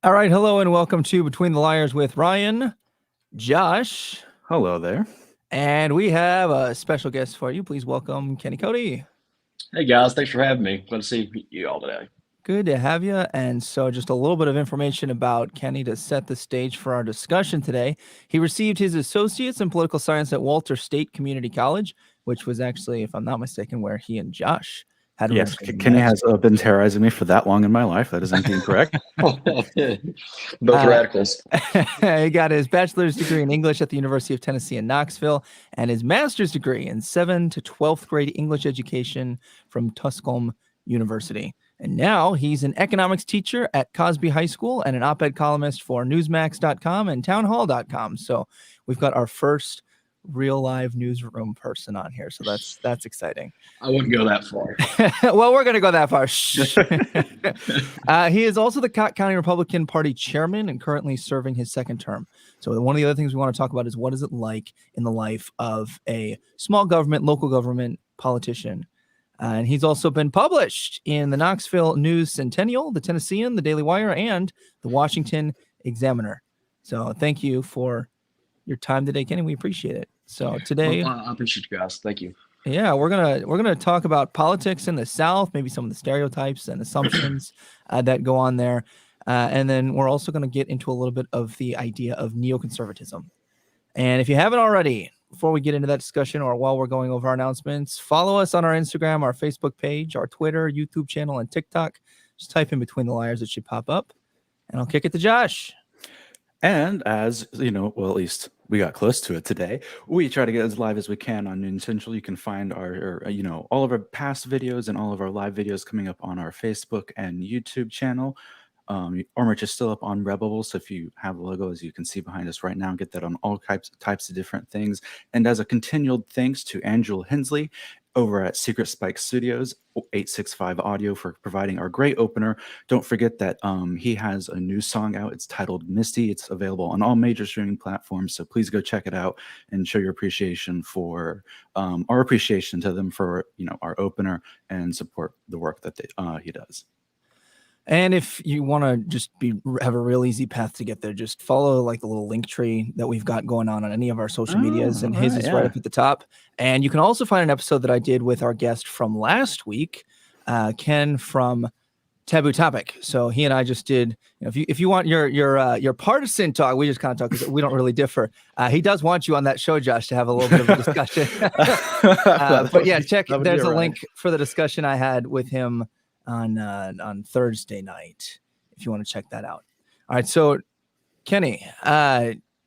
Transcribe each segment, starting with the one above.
All right, hello and welcome to Between the Liars with Ryan, Josh. Hello there. And we have a special guest for you. Please welcome Kenny Cody. Hey guys, thanks for having me. Glad to see you all today. Good to have you. And so just a little bit of information about Kenny to set the stage for our discussion today. He received his associates in political science at Walter State Community College, which was actually, if I'm not mistaken, where he and Josh had Yes, Kenny has been terrorizing me for that long in my life. That is indeed correct. Both radicals. He got his bachelor's degree in English at the University of Tennessee in Knoxville and his master's degree in 7th to 12th grade English education from Tusculum University. And now he's an economics teacher at Cosby High School and an op-ed columnist for Newsmax.com and Townhall.com. So we've got our first real live newsroom person on here. So that's exciting. I wouldn't go that far. Well, we're going to go that far. He is also the Cott County Republican Party chairman and currently serving his second term. So one of the other things we want to talk about is what is it like in the life of a small government, local government politician. And he's also been published in the Knoxville News Centennial, the Tennessean, the Daily Wire, and the Washington Examiner. So thank you for your time today, Kenny. We appreciate it. So today, I appreciate you guys. Thank you. Yeah, we're gonna talk about politics in the South, maybe some of the stereotypes and assumptions that go on there, and then we're also going to get into a little bit of the idea of neoconservatism. And if you haven't already, before we get into that discussion or while we're going over our announcements, follow us on our Instagram, our Facebook page, our Twitter, YouTube channel, and TikTok. Just type in Between the Liars, it should pop up, and I'll kick it to Josh. And as you know, well, at least we got close to it today. We try to get as live as we can on Noon Central. You can find our all of our past videos and all of our live videos coming up on our Facebook and YouTube channel. Our merch is still up on Redbubble, so if you have logos, you can see behind us right now, get that on all types of different things. And as a continual thanks to Angela Hensley over at Secret Spike Studios, 865 Audio, for providing our great opener. Don't forget that he has a new song out. It's titled Misty. It's available on all major streaming platforms, so please go check it out and show your appreciation for our appreciation to them for our opener and support the work that he does. And if you want to just have a real easy path to get there, just follow like the little link tree that we've got going on any of our social medias, and his is right up at the top. And you can also find an episode that I did with our guest from last week, Ken from Taboo Topic. So he and I just did. If you want your partisan talk, we just kind of talk because we don't really differ. He does want you on that show, Josh, to have a little bit of a discussion. But yeah, check. There's a link for the discussion I had with him on Thursday night, if you want to check that out. All right, so Kenny,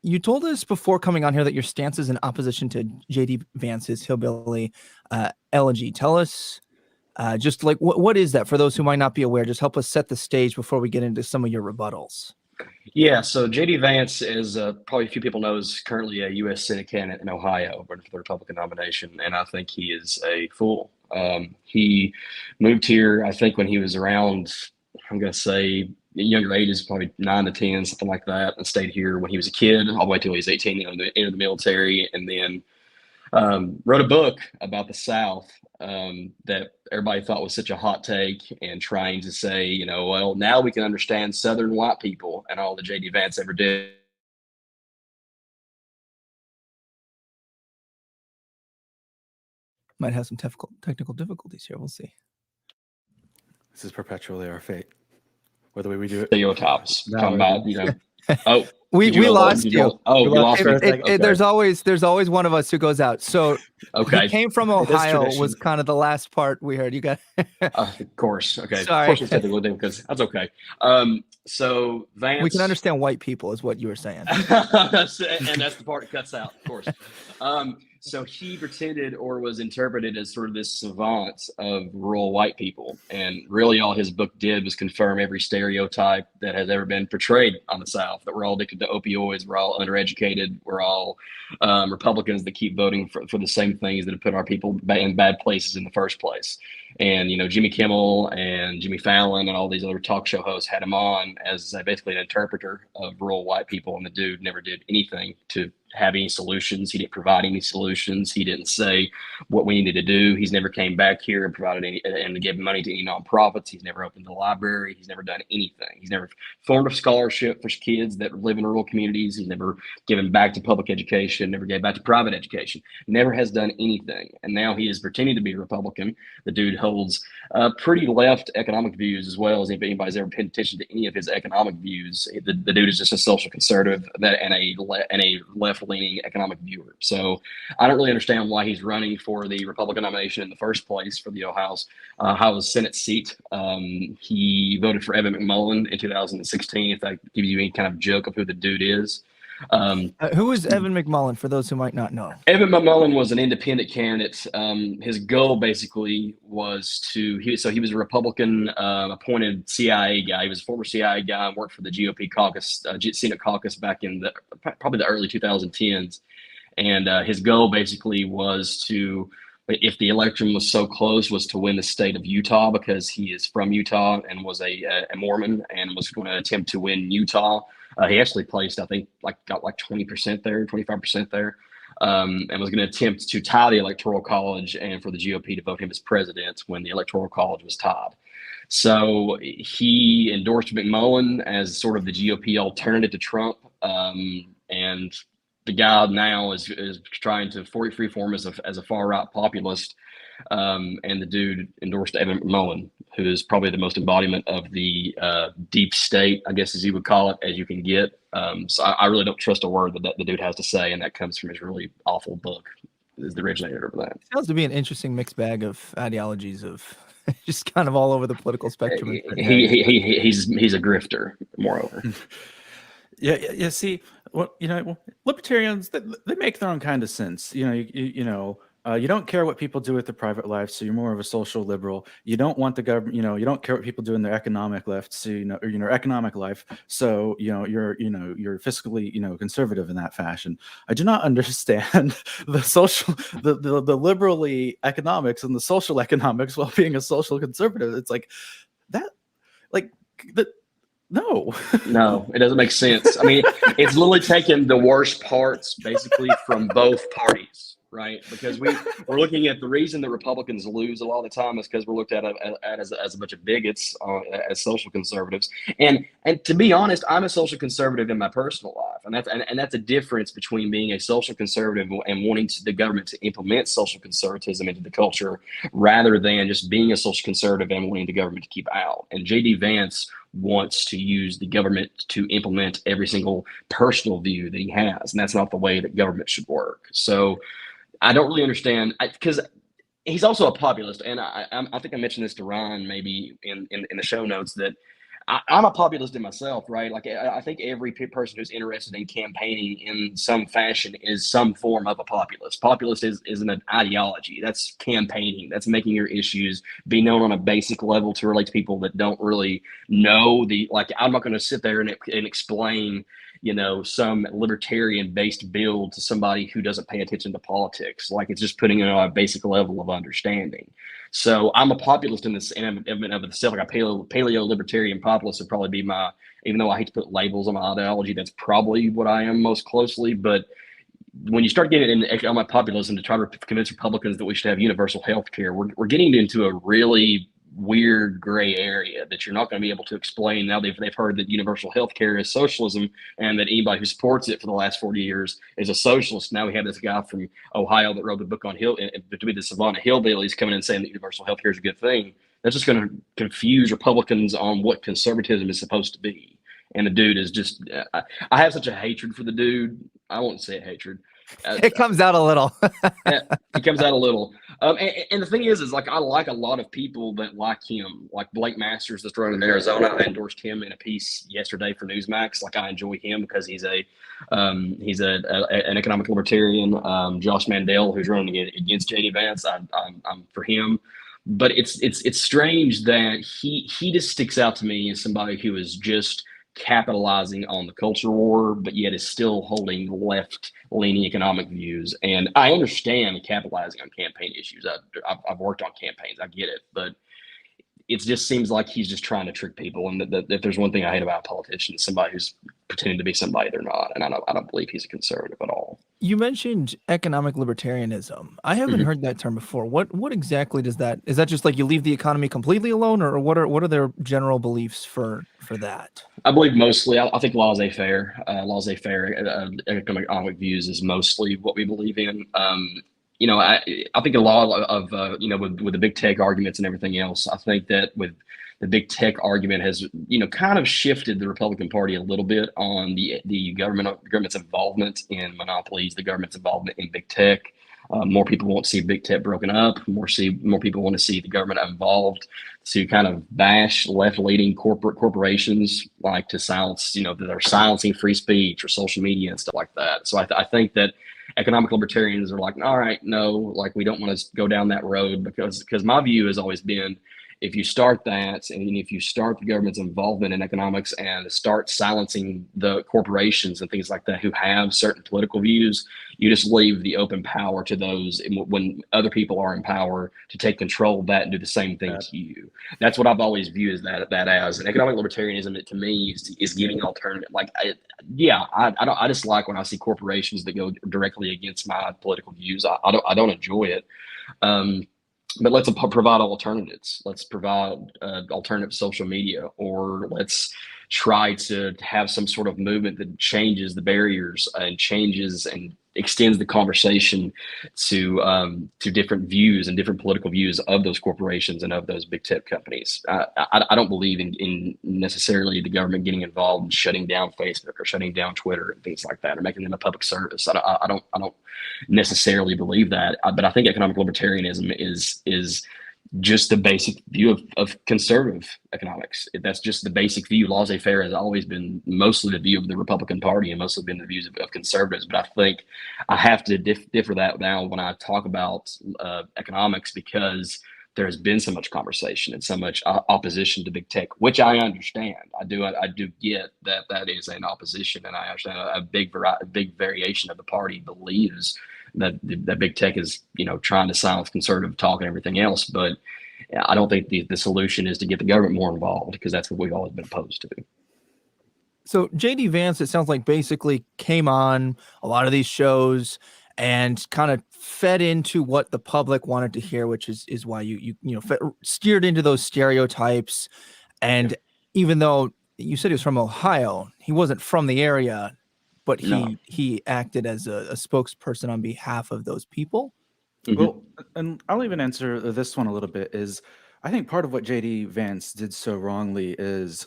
you told us before coming on here that your stance is in opposition to J.D. Vance's hillbilly elegy. Tell us just like what is that for those who might not be aware? Just help us set the stage before we get into some of your rebuttals. Yeah, so J.D. Vance is probably a few people know is currently a U.S. Senate candidate in Ohio running for the Republican nomination, and I think he is a fool. He moved here, I think, when he was around, I'm going to say, younger ages, probably 9 to 10, something like that, and stayed here when he was a kid, all the way till he was 18, entered the military, and then wrote a book about the South that everybody thought was such a hot take, and trying to say, well, now we can understand Southern white people, and all that J.D. Vance ever did. Might have some technical difficulties here. We'll see. This is perpetually our fate. Whether we do it. Stereotypes. Talking about, Oh, we lost you. Oh, you lost me. Okay. There's always one of us who goes out. So Okay. he came from Ohio was kind of the last part we heard. You got of course. Okay. Sorry. Of course, we said because that's okay. So Vance, we can understand white people is what you were saying. and that's the part that cuts out, of course. So he pretended or was interpreted as sort of this savant of rural white people. And really all his book did was confirm every stereotype that has ever been portrayed on the South, that we're all addicted to opioids, we're all undereducated, we're all Republicans that keep voting for the same things that have put our people in bad places in the first place. And, Jimmy Kimmel and Jimmy Fallon and all these other talk show hosts had him on as basically an interpreter of rural white people. And the dude never did anything to have any solutions. He didn't provide any solutions. He didn't say what we needed to do. He's never came back here and provided any and gave money to any nonprofits. He's never opened the library. He's never done anything. He's never formed a scholarship for kids that live in rural communities. He's never given back to public education, never gave back to private education, never has done anything. And now he is pretending to be a Republican. The dude holds pretty left economic views as well. As if anybody's ever paid attention to any of his economic views, the dude is just a social conservative and a left-leaning economic viewer. So I don't really understand why he's running for the Republican nomination in the first place for the Ohio Senate seat. He voted for Evan Mcmullen in 2016, if that gives you any kind of joke of who the dude is. Who is Evan Mcmullen, for those who might not know? Evan Mcmullen was an independent candidate. His goal basically was he was a Republican appointed CIA guy. He was a former CIA guy and worked for the GOP caucus, Senate caucus back in probably the early 2010s. And his goal basically was to, if the election was so close, was to win the state of Utah, because he is from Utah and was a Mormon and was going to attempt to win Utah. He actually placed, I think, got 20% there, 25% there, and was going to attempt to tie the Electoral College and for the GOP to vote him as president when the Electoral College was tied. So he endorsed McMullen as sort of the GOP alternative to Trump, and the guy now is trying to freeform as a far right populist, and the dude endorsed Evan McMullen, who is probably the most embodiment of the deep state, I guess, as you would call it, as you can get. So I really don't trust a word that the dude has to say, and that comes from his really awful book. Is the originator of that. Sounds to be an interesting mixed bag of ideologies of just kind of all over the political spectrum. He's a grifter, moreover. Yeah. See, libertarians, they make their own kind of sense. You don't care what people do with their private life, so you're more of a social liberal. You don't want the government. You don't care what people do in their economic life, so economic life. So you're fiscally conservative in that fashion. I do not understand the liberally economics and the social economics while being a social conservative. It's like that, No, it doesn't make sense. I mean, it's literally taking the worst parts basically from both parties, right? Because we're looking at the reason that Republicans lose a lot of the time is because we're looked at as a bunch of bigots, as social conservatives. And to be honest, I'm a social conservative in my personal life, and that's a difference between being a social conservative and wanting the government to implement social conservatism into the culture, rather than just being a social conservative and wanting the government to keep out. And J.D. Vance wants to use the government to implement every single personal view that he has, and that's not the way that government should work. So I don't really understand, because he's also a populist, and I think I mentioned this to Ryan maybe in the show notes, that I'm a populist in myself, right? Like, I think every person who's interested in campaigning in some fashion is some form of a populist. Populist isn't an ideology. That's campaigning. That's making your issues be known on a basic level to relate to people that don't really know I'm not going to sit there and explain, some libertarian-based bill to somebody who doesn't pay attention to politics. Like, it's just putting it on a basic level of understanding. So I'm a populist in this, and of itself, like a paleo libertarian populist would probably be even though I hate to put labels on my ideology, that's probably what I am most closely. But when you start getting into economic populism to try to convince Republicans that we should have universal health care, we're getting into a really weird gray area that you're not going to be able to explain. Now they've heard that universal health care is socialism, and that anybody who supports it for the last 40 years is a socialist. Now we have this guy from Ohio that wrote the book on to be the Savannah Hillbillies coming in and saying that universal health care is a good thing. That's just going to confuse Republicans on what conservatism is supposed to be. And the dude is just, I have such a hatred for the dude. I won't say hatred. It comes out a little. It comes out a little. And the thing is like I like a lot of people that like him, like Blake Masters that's running in Arizona. I endorsed him in a piece yesterday for Newsmax. Like I enjoy him because he's an economic libertarian. Josh Mandel, who's running against JD Vance, I'm for him. But it's strange that he just sticks out to me as somebody who is just capitalizing on the culture war, but yet is still holding left-leaning economic views. And I understand capitalizing on campaign issues. I've worked on campaigns. I get it, but it just seems like he's just trying to trick people. And that if there's one thing I hate about politicians, somebody who's pretending to be somebody they're not. And I don't believe he's a conservative at all. You mentioned economic libertarianism. I haven't heard that term before. What exactly does that? Is that just like you leave the economy completely alone, or what are their general beliefs for that? I believe mostly. I think laissez-faire economic views is mostly what we believe in. I think a lot of with the big tech arguments and everything else, I think that with the big tech argument has kind of shifted the Republican Party a little bit on the government's involvement in monopolies, the government's involvement in big tech. More people want to see big tech broken up. More people want to see the government involved to kind of bash left-leaning corporations, like to silence, that are silencing free speech or social media and stuff like that. So I think that economic libertarians are like, all right, no, like we don't want to go down that road because my view has always been, if you start that, and if you start the government's involvement in economics and start silencing the corporations and things like that who have certain political views, you just leave the open power to those when other people are in power to take control of that and do the same thing to you. That's what I've always viewed as that as. And economic libertarianism, to me, is giving alternative. Like, I just like when I see corporations that go directly against my political views. I don't enjoy it. But let's provide alternatives. Let's provide alternative social media, or let's try to have some sort of movement that changes the barriers and changes and extends the conversation to different views and different political views of those corporations and of those big tech companies. I don't believe in necessarily the government getting involved and shutting down Facebook or shutting down Twitter and things like that, or making them a public service. I don't necessarily believe that, but I think economic libertarianism is just the basic view of conservative economics. That's just the basic view. Laissez-faire has always been mostly the view of the Republican Party and mostly been the views of conservatives. But I think I have to differ that now when I talk about economics, because there's been so much conversation and so much opposition to big tech, which I understand. I do get that is an opposition, and I understand a big variation of the party believes that big tech is trying to silence conservative talk and everything else. But I don't think the solution is to get the government more involved, because that's what we've always been opposed to. So JD Vance, it sounds like, basically came on a lot of these shows and kind of fed into what the public wanted to hear, which is why you steered into those stereotypes. And even though you said he was from Ohio, he wasn't from the area, but he acted as a spokesperson on behalf of those people. Mm-hmm. Well, and I'll even answer this one a little bit. Is I think part of what JD Vance did so wrongly is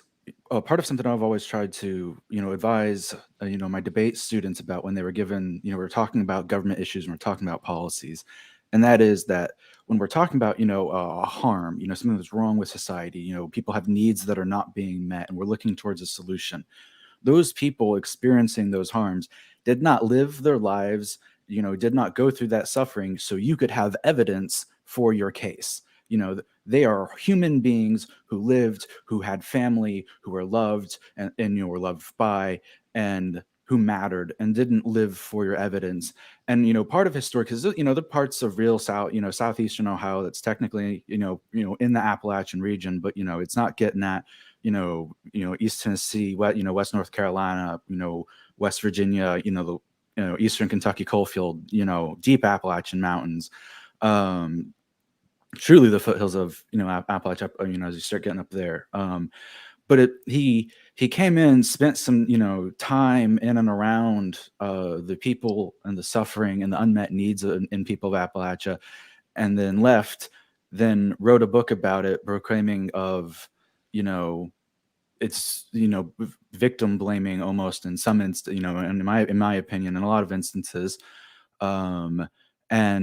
part of something I've always tried to advise my debate students about when they were given we're talking about government issues and we're talking about policies, and that is that when we're talking about harm, something that's wrong with society, people have needs that are not being met, and we're looking towards a solution. Those people experiencing those harms did not live their lives, did not go through that suffering, so you could have evidence for your case. They are human beings who lived, who had family, who were loved and were loved by, and who mattered, and didn't live for your evidence. And part of his story, because the parts of real southeastern Ohio that's technically in the Appalachian region, but it's not getting at East Tennessee, West North Carolina, West Virginia, the Eastern Kentucky coalfield, deep Appalachian mountains, truly the foothills of Appalachia, as you start getting up there. But he came in, spent some time in and around the people and the suffering and the unmet needs in people of Appalachia, and then left. Then wrote a book about it, proclaiming of it's, you know, victim blaming almost in some you know, in my opinion, in a lot of instances, and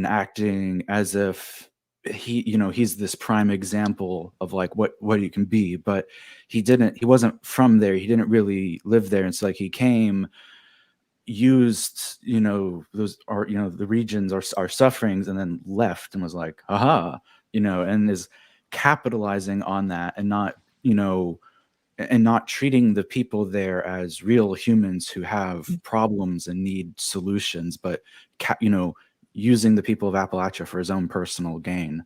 acting as if he, you know, he's this prime example of like what he can be, but he wasn't from there. He didn't really live there. And so like he came, used, you know, those are, you know, the regions, our sufferings, and then left and was like, aha, you know, and is capitalizing on that, and not, you know, and not treating the people there as real humans who have problems and need solutions, but you know, using the people of Appalachia for his own personal gain,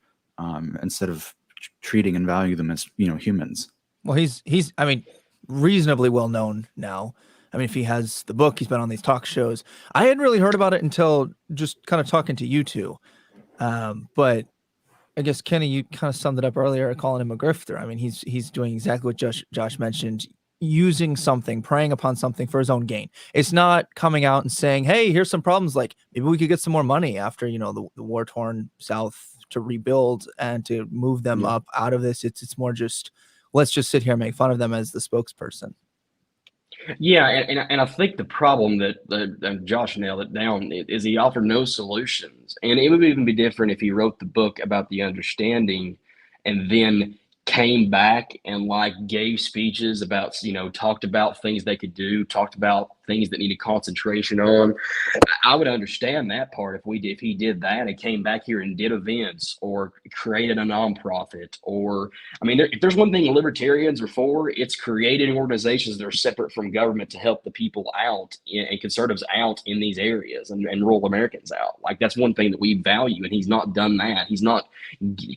instead of treating and valuing them as, you know, humans. Well, he's I mean, reasonably well known now. I mean, if he has the book, he's been on these talk shows. I hadn't really heard about it until just kind of talking to you two. But I guess, Kenny, you kind of summed it up earlier, calling him a grifter. I mean, he's doing exactly what Josh mentioned, using something, preying upon something for his own gain. It's not coming out and saying, hey, here's some problems. Like, maybe we could get some more money after, you know, the war-torn South to rebuild and to move them up out of this. It's more just, let's just sit here and make fun of them as the spokesperson. Yeah, and I think the problem that Josh nailed it down is he offered no solutions. And it would even be different if he wrote the book about the understanding and then came back and like gave speeches about, you know, talked about things they could do, talked about things that needed concentration on. I would understand that part if he did that and came back here and did events or created a nonprofit. Or, I mean, if there's one thing libertarians are for, it's creating organizations that are separate from government to help the people out and conservatives out in these areas and rural Americans out. Like, that's one thing that we value, and he's not done that. He's not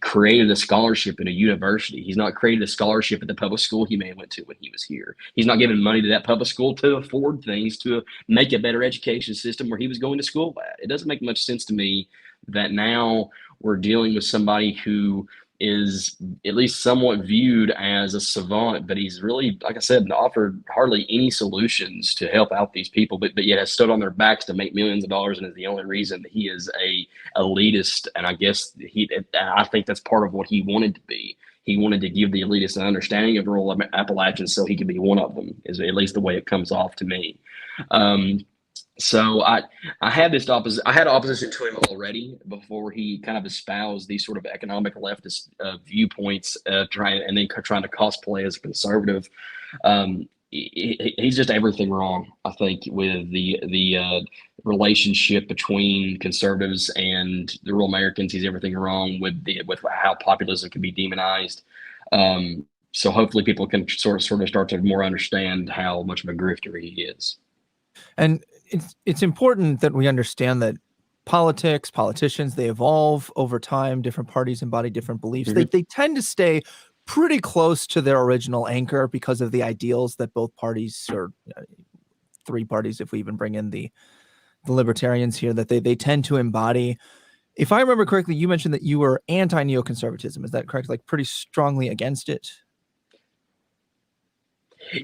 created a scholarship in a university. He's not created a scholarship at the public school he may have went to when he was here. He's not giving money to that public school to afford things to make a better education system where he was going to school at. It doesn't make much sense to me that now we're dealing with somebody who is at least somewhat viewed as a savant, but he's really, like I said, offered hardly any solutions to help out these people, but yet has stood on their backs to make millions of dollars, and is the only reason that he is a elitist. And I guess I think that's part of what he wanted to be. He wanted to give the elitists an understanding of rural Appalachians so he could be one of them, is at least the way it comes off to me. So I had opposition to him already before he kind of espoused these sort of economic leftist viewpoints, trying to cosplay as a conservative. He's just everything wrong, I think, with the relationship between conservatives and the rural Americans. He's everything wrong with how populism can be demonized. So hopefully people can sort of start to more understand how much of a grifter he is. And it's important that we understand that politicians, they evolve over time. Different parties embody different beliefs. Mm-hmm. They tend to stay pretty close to their original anchor because of the ideals that both parties, or three parties, if we even bring in the libertarians here, that they tend to embody. If I remember correctly, you mentioned that you were anti-neoconservatism. Is that correct? Like, pretty strongly against it?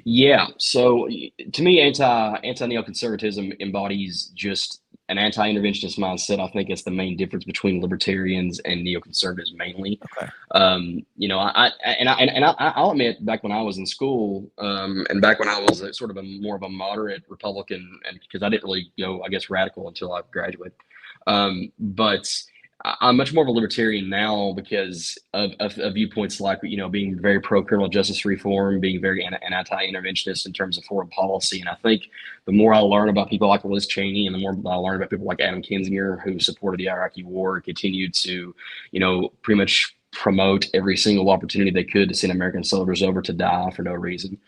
Yeah. So to me, anti-neoconservatism embodies just an anti-interventionist mindset. I think it's the main difference between libertarians and neoconservatives mainly. Okay. You know, I'll admit, back when I was in school, and back when I was sort of more of a moderate Republican, and because I didn't really go, I guess, radical until I graduated. But I'm much more of a libertarian now because of viewpoints like, you know, being very pro criminal justice reform, being very anti-interventionist in terms of foreign policy. And I think the more I learn about people like Liz Cheney, and the more I learn about people like Adam Kinzinger, who supported the Iraqi war, continued to, you know, pretty much promote every single opportunity they could to send American soldiers over to die for no reason.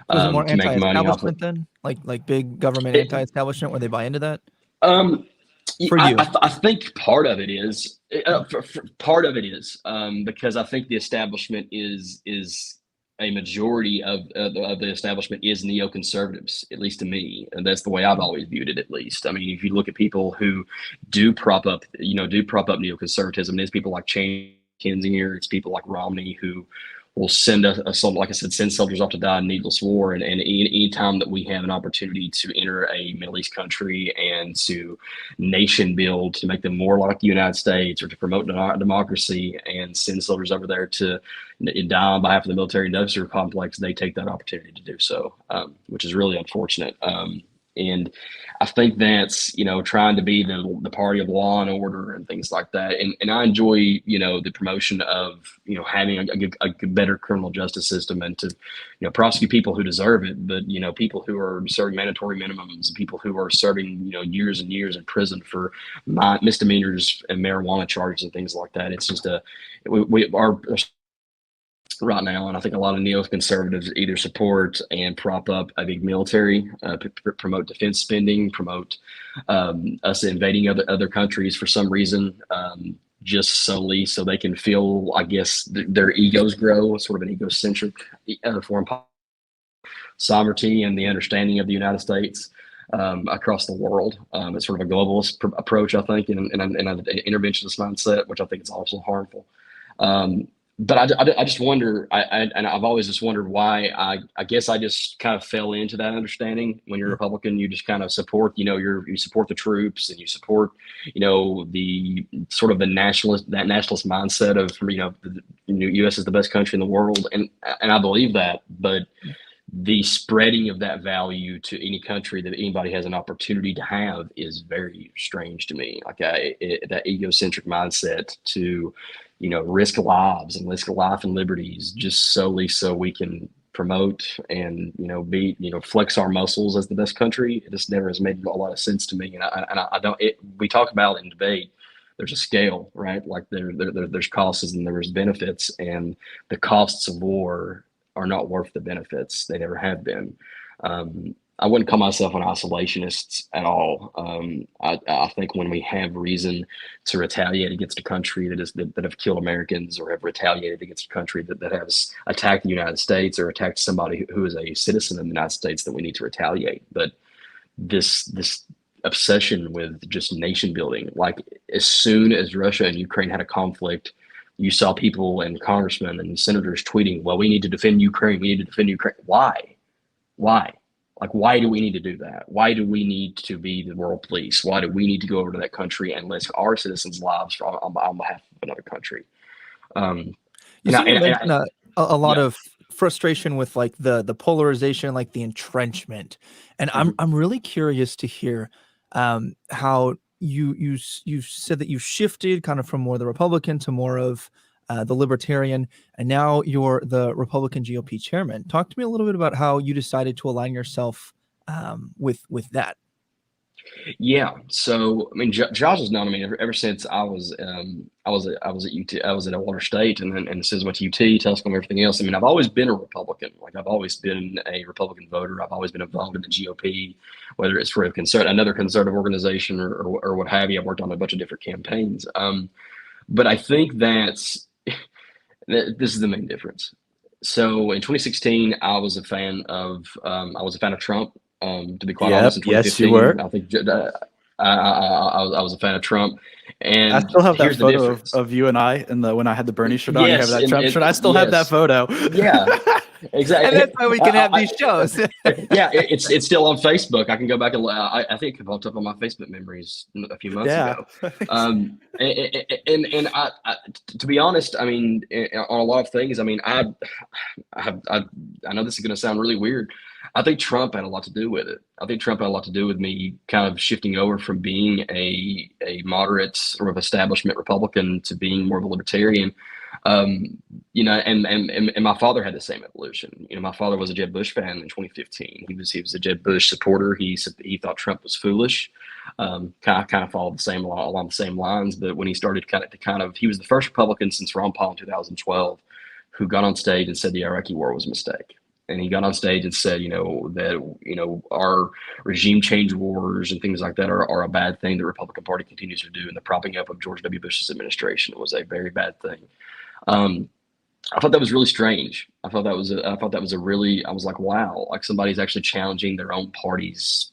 Was it more to make money off anti-establishment then? Like big government anti-establishment where they buy into that? For you, I think part of it is because I think the establishment is a majority of the establishment is neoconservatives, at least to me, and that's the way I've always viewed it. At least, I mean, if you look at people who do prop up neoconservatism, there's people like Cheney, Kinzinger, it's people like Romney who will send like I said, send soldiers off to die in needless war. And any time that we have an opportunity to enter a Middle East country and to nation build, to make them more like the United States, or to promote democracy and send soldiers over there to die on behalf of the military industrial complex, they take that opportunity to do so, which is really unfortunate. And I think that's, trying to be the party of law and order and things like that. And I enjoy, the promotion of, having a better criminal justice system, and to, prosecute people who deserve it. But, people who are serving mandatory minimums, people who are serving, years and years in prison for misdemeanors and marijuana charges and things like that. It's just our right now, and I think a lot of neoconservatives either support and prop up a big military, promote defense spending, promote us invading other countries for some reason, just solely so they can feel, I guess, their egos grow, sort of an egocentric foreign sovereignty and the understanding of the United States across the world. It's sort of a globalist approach, I think, and an interventionist mindset, which I think is also harmful. But I just wonder, and I've always just wondered why. I guess I just kind of fell into that understanding. When you're a Republican, you just kind of support, you support the troops, and you support, the sort of the nationalist mindset of, the U.S. is the best country in the world, and I believe that. But the spreading of that value to any country that anybody has an opportunity to have is very strange to me. Like that egocentric mindset to, risk lives and risk life and liberties just solely so we can promote and, be, flex our muscles as the best country. It just never has made a lot of sense to me. And I don't, we talk about in debate, there's a scale, right? Like there's costs and there's benefits, and the costs of war are not worth the benefits. They never have been. I wouldn't call myself an isolationist at all. I think when we have reason to retaliate against a country that have killed Americans, or have retaliated against a country that has attacked the United States, or attacked somebody who is a citizen of the United States, that we need to retaliate. But this obsession with just nation building, like as soon as Russia and Ukraine had a conflict, you saw people and congressmen and senators tweeting, well, we need to defend Ukraine. We need to defend Ukraine. Why? Like, why do we need to do that? Why do we need to be the world police? Why do we need to go over to that country and risk our citizens' lives on behalf of another country? You mentioned a lot of frustration with like the polarization, like the entrenchment. And I'm really curious to hear how you said that you shifted kind of from more the Republican to more of the Libertarian, and now you're the Republican GOP chairman. Talk to me a little bit about how you decided to align yourself with that. Yeah. So, I mean, Josh has known me ever since I was at UT. I was at Walter State, and then since I went to UT, Tuscaloosa, everything else. I mean, I've always been a Republican. Like, I've always been a Republican voter. I've always been involved in the GOP, whether it's for another conservative organization or what have you. I've worked on a bunch of different campaigns. But I think this is the main difference. So in 2016, I was a fan of Trump. To be quite honest, in 2015, yes, you were. I think I was a fan of Trump. And I still have that here's photo of you and I, when I had the Bernie shirt on. Yes, you have that Trump shirt. I still have that photo. Yeah, exactly. And that's why we can have these shows. Yeah, it's still on Facebook. I can go back and I think it popped up on my Facebook memories a few months ago. And I, to be honest, I mean, on a lot of things, I mean, I know this is going to sound really weird. I think Trump had a lot to do with it. I think Trump had a lot to do with me kind of shifting over from being a moderate sort of establishment Republican to being more of a libertarian. And my father had the same evolution. My father was a Jeb Bush fan in 2015. He was a Jeb Bush supporter. He thought Trump was foolish. Kind of followed along the same lines. But when he started he was the first Republican since Ron Paul in 2012 who got on stage and said the Iraqi war was a mistake. And he got on stage and said, that our regime change wars and things like that are a bad thing the Republican Party continues to do, and the propping up of George W. Bush's administration was a very bad thing. I thought that was really strange. I was like, wow, like somebody's actually challenging their own party's,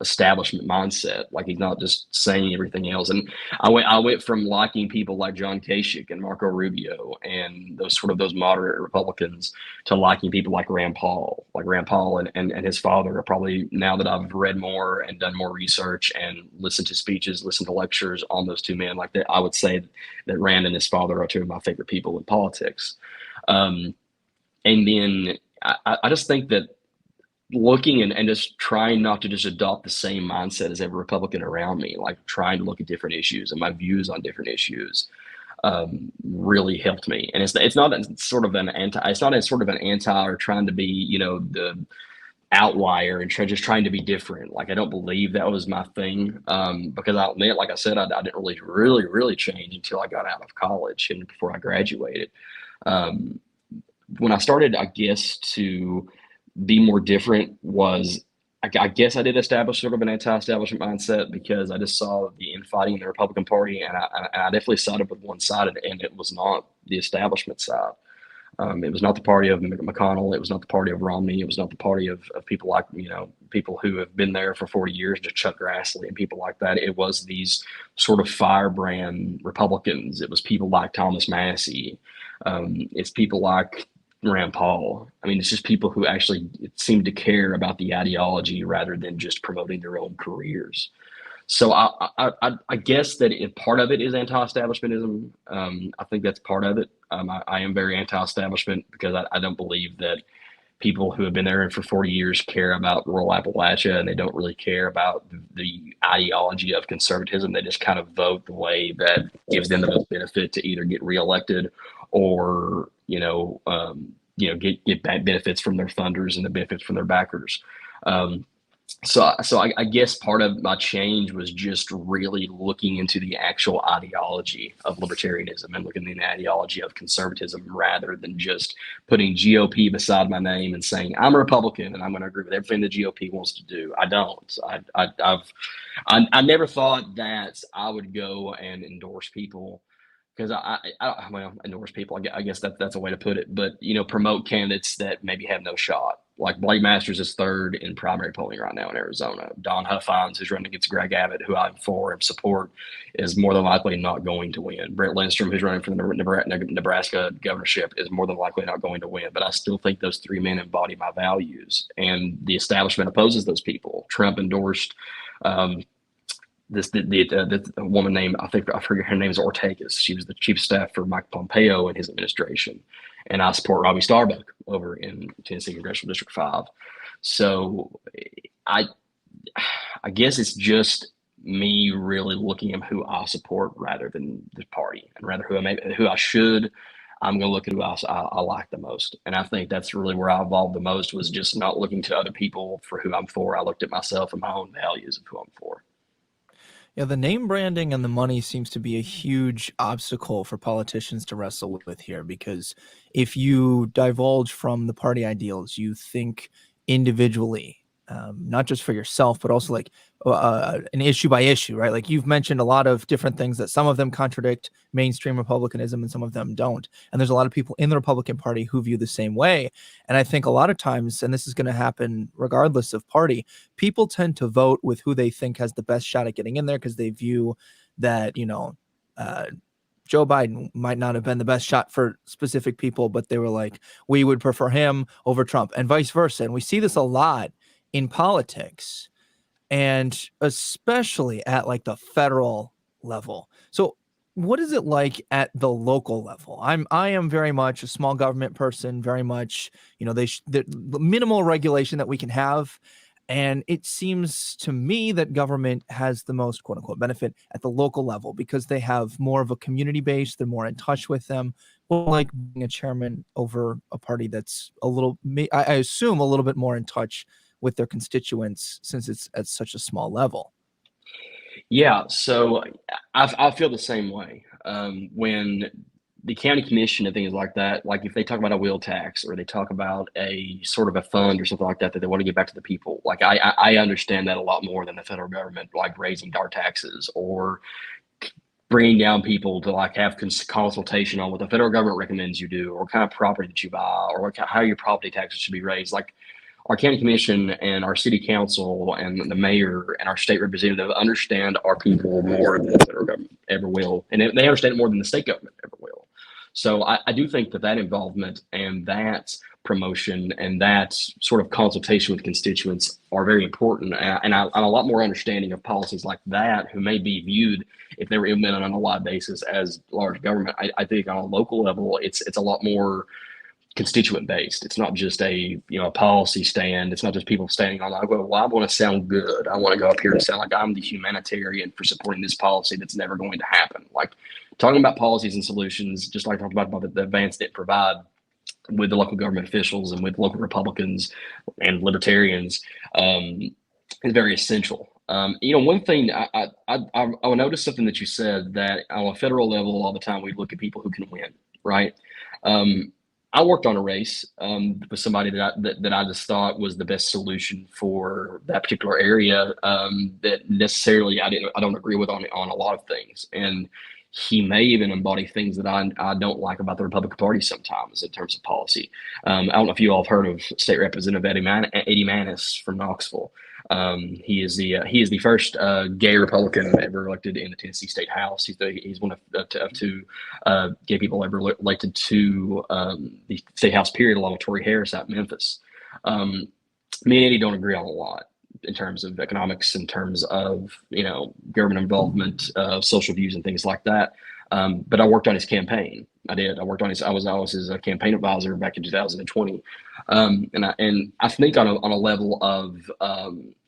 establishment mindset. Like he's not just saying everything else. And I went from liking people like John Kasich and Marco Rubio and those moderate Republicans to liking people like Rand Paul. Like Rand Paul and his father are probably, now that I've read more and done more research and listened to speeches, listened to lectures on those two men, like that, I would say that Rand and his father are two of my favorite people in politics. And then I just think that looking and just trying not to just adopt the same mindset as every Republican around me, like trying to look at different issues and my views on different issues, really helped me. And it's not sort of an anti or trying to be, the outlier and just trying to be different. Like I don't believe that was my thing, because I'll admit, like I said, I didn't really change until I got out of college and before I graduated. When I started, I guess, to be more different was, I guess I did establish sort of an anti-establishment mindset because I just saw the infighting in the Republican Party, and I definitely sided with one side, and it was not the establishment side. It was not the party of McConnell. It was not the party of Romney. It was not the party of people like, people who have been there for 40 years, just Chuck Grassley and people like that. It was these sort of firebrand Republicans. It was people like Thomas Massey. It's people like Rand Paul. I mean, it's just people who actually seem to care about the ideology rather than just promoting their own careers. So I guess that part of it is anti-establishmentism. I think that's part of it. I am very anti-establishment because I don't believe that people who have been there for 40 years care about rural Appalachia, and they don't really care about the ideology of conservatism. They just kind of vote the way that gives them the most benefit to either get reelected or, get benefits from their funders and the benefits from their backers. So I guess part of my change was just really looking into the actual ideology of libertarianism and looking at the ideology of conservatism rather than just putting GOP beside my name and saying I'm a Republican and I'm going to agree with everything the GOP wants to do. I don't. I never thought that I would go and endorse people because endorse people. I guess that's a way to put it. But promote candidates that maybe have no shot. Like Blake Masters is third in primary polling right now in Arizona. Don Huffines, who's running against Greg Abbott, who I'm for and support, is more than likely not going to win. Brett Lindstrom, who's running for the Nebraska governorship, is more than likely not going to win. But I still think those three men embody my values, and the establishment opposes those people. Trump endorsed the woman named, I forget her name is Ortegas. She was the chief of staff for Mike Pompeo in his administration. And I support Robbie Starbuck over in Tennessee Congressional District 5. So I guess it's just me really looking at who I support rather than the party, and rather I'm going to look at who I like the most. And I think that's really where I evolved the most, was just not looking to other people for who I'm for. I looked at myself and my own values of who I'm for. Yeah, the name branding and the money seems to be a huge obstacle for politicians to wrestle with here, because if you divulge from the party ideals, you think individually, not just for yourself, but also like an issue by issue, right? Like you've mentioned a lot of different things that some of them contradict mainstream Republicanism and some of them don't. And there's a lot of people in the Republican Party who view the same way. And I think a lot of times, and this is going to happen regardless of party, people tend to vote with who they think has the best shot at getting in there because they view that, Joe Biden might not have been the best shot for specific people, but they were like, we would prefer him over Trump, and vice versa. And we see this a lot in politics, and especially at like the federal level. So what is it like at the local level? I am very much a small government person, very much, the minimal regulation that we can have. And it seems to me that government has the most quote unquote benefit at the local level because they have more of a community base. They're more in touch with them. Well, like being a chairman over a party that's I assume a little bit more in touch with their constituents since it's at such a small level. Yeah, so I feel the same way. When the county commission and things like that, like if they talk about a wheel tax or they talk about a sort of a fund or something like that they want to get back to the people, like I understand that a lot more than the federal government, like raising our taxes or bringing down people to like have consultation on what the federal government recommends you do, or what kind of property that you buy, or how your property taxes should be raised. Like our county commission and our city council and the mayor and our state representative understand our people more than the federal government ever will. And they understand it more than the state government ever will. So I do think that involvement and that promotion and that sort of consultation with constituents are very important. And I'm a lot more understanding of policies like that who may be viewed, if they were implemented on a wide basis, as large government. I think on a local level, it's a lot more constituent based. It's not just a policy stand. It's not just people standing on like, well, I want to sound good. I want to go up here and sound like I'm the humanitarian for supporting this policy that's never going to happen. Like talking about policies and solutions, just like I talked about the advance that provide with the local government officials and with local Republicans and Libertarians is very essential. One thing I would notice something that you said, that on a federal level, all the time we look at people who can win, right? I worked on a race with somebody that I just thought was the best solution for that particular area. That necessarily I don't agree with on a lot of things, and he may even embody things that I don't like about the Republican Party sometimes in terms of policy. I don't know if you all have heard of State Representative Eddie Manis from Knoxville. He is the first gay Republican ever elected in the Tennessee State House. He's one of two gay people ever elected to the State House, period, along with Tory Harris out in Memphis. Me and Eddie don't agree on a lot in terms of economics, in terms of government involvement, social views, and things like that. But I worked on his campaign. I was his campaign advisor back in 2020. And I think on a level of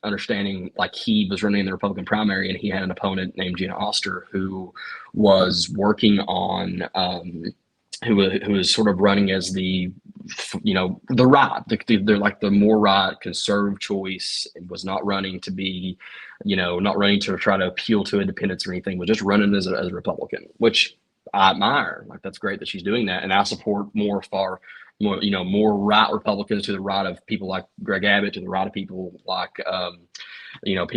understanding, like he was running in the Republican primary and he had an opponent named Gina Oster who was working on, who was sort of running as the right, they're like the more right conservative choice, and was not running to be, not running to try to appeal to independents or anything, was just running as a Republican, which I admire. Like, that's great that she's doing that. And I support more right Republicans, to the right of people like Greg Abbott, to the right of people like,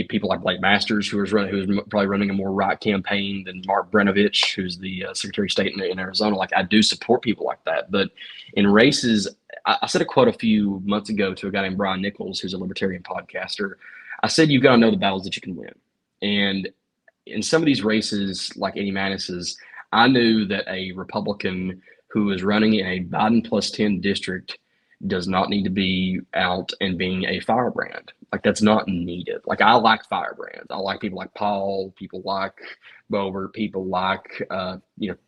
people like Blake Masters, who's probably running a more right campaign than Mark Brenovich, who's the Secretary of State in Arizona. Like, I do support people like that. But in races, I said a quote a few months ago to a guy named Brian Nichols, who's a libertarian podcaster. I said, you've got to know the battles that you can win. And in some of these races, like Eddie Manis's, I knew that a Republican who is running in a Biden plus 10 district does not need to be out and being a firebrand. Like, that's not needed. Like, I like firebrands. I like people like Paul, people like Boebert, people like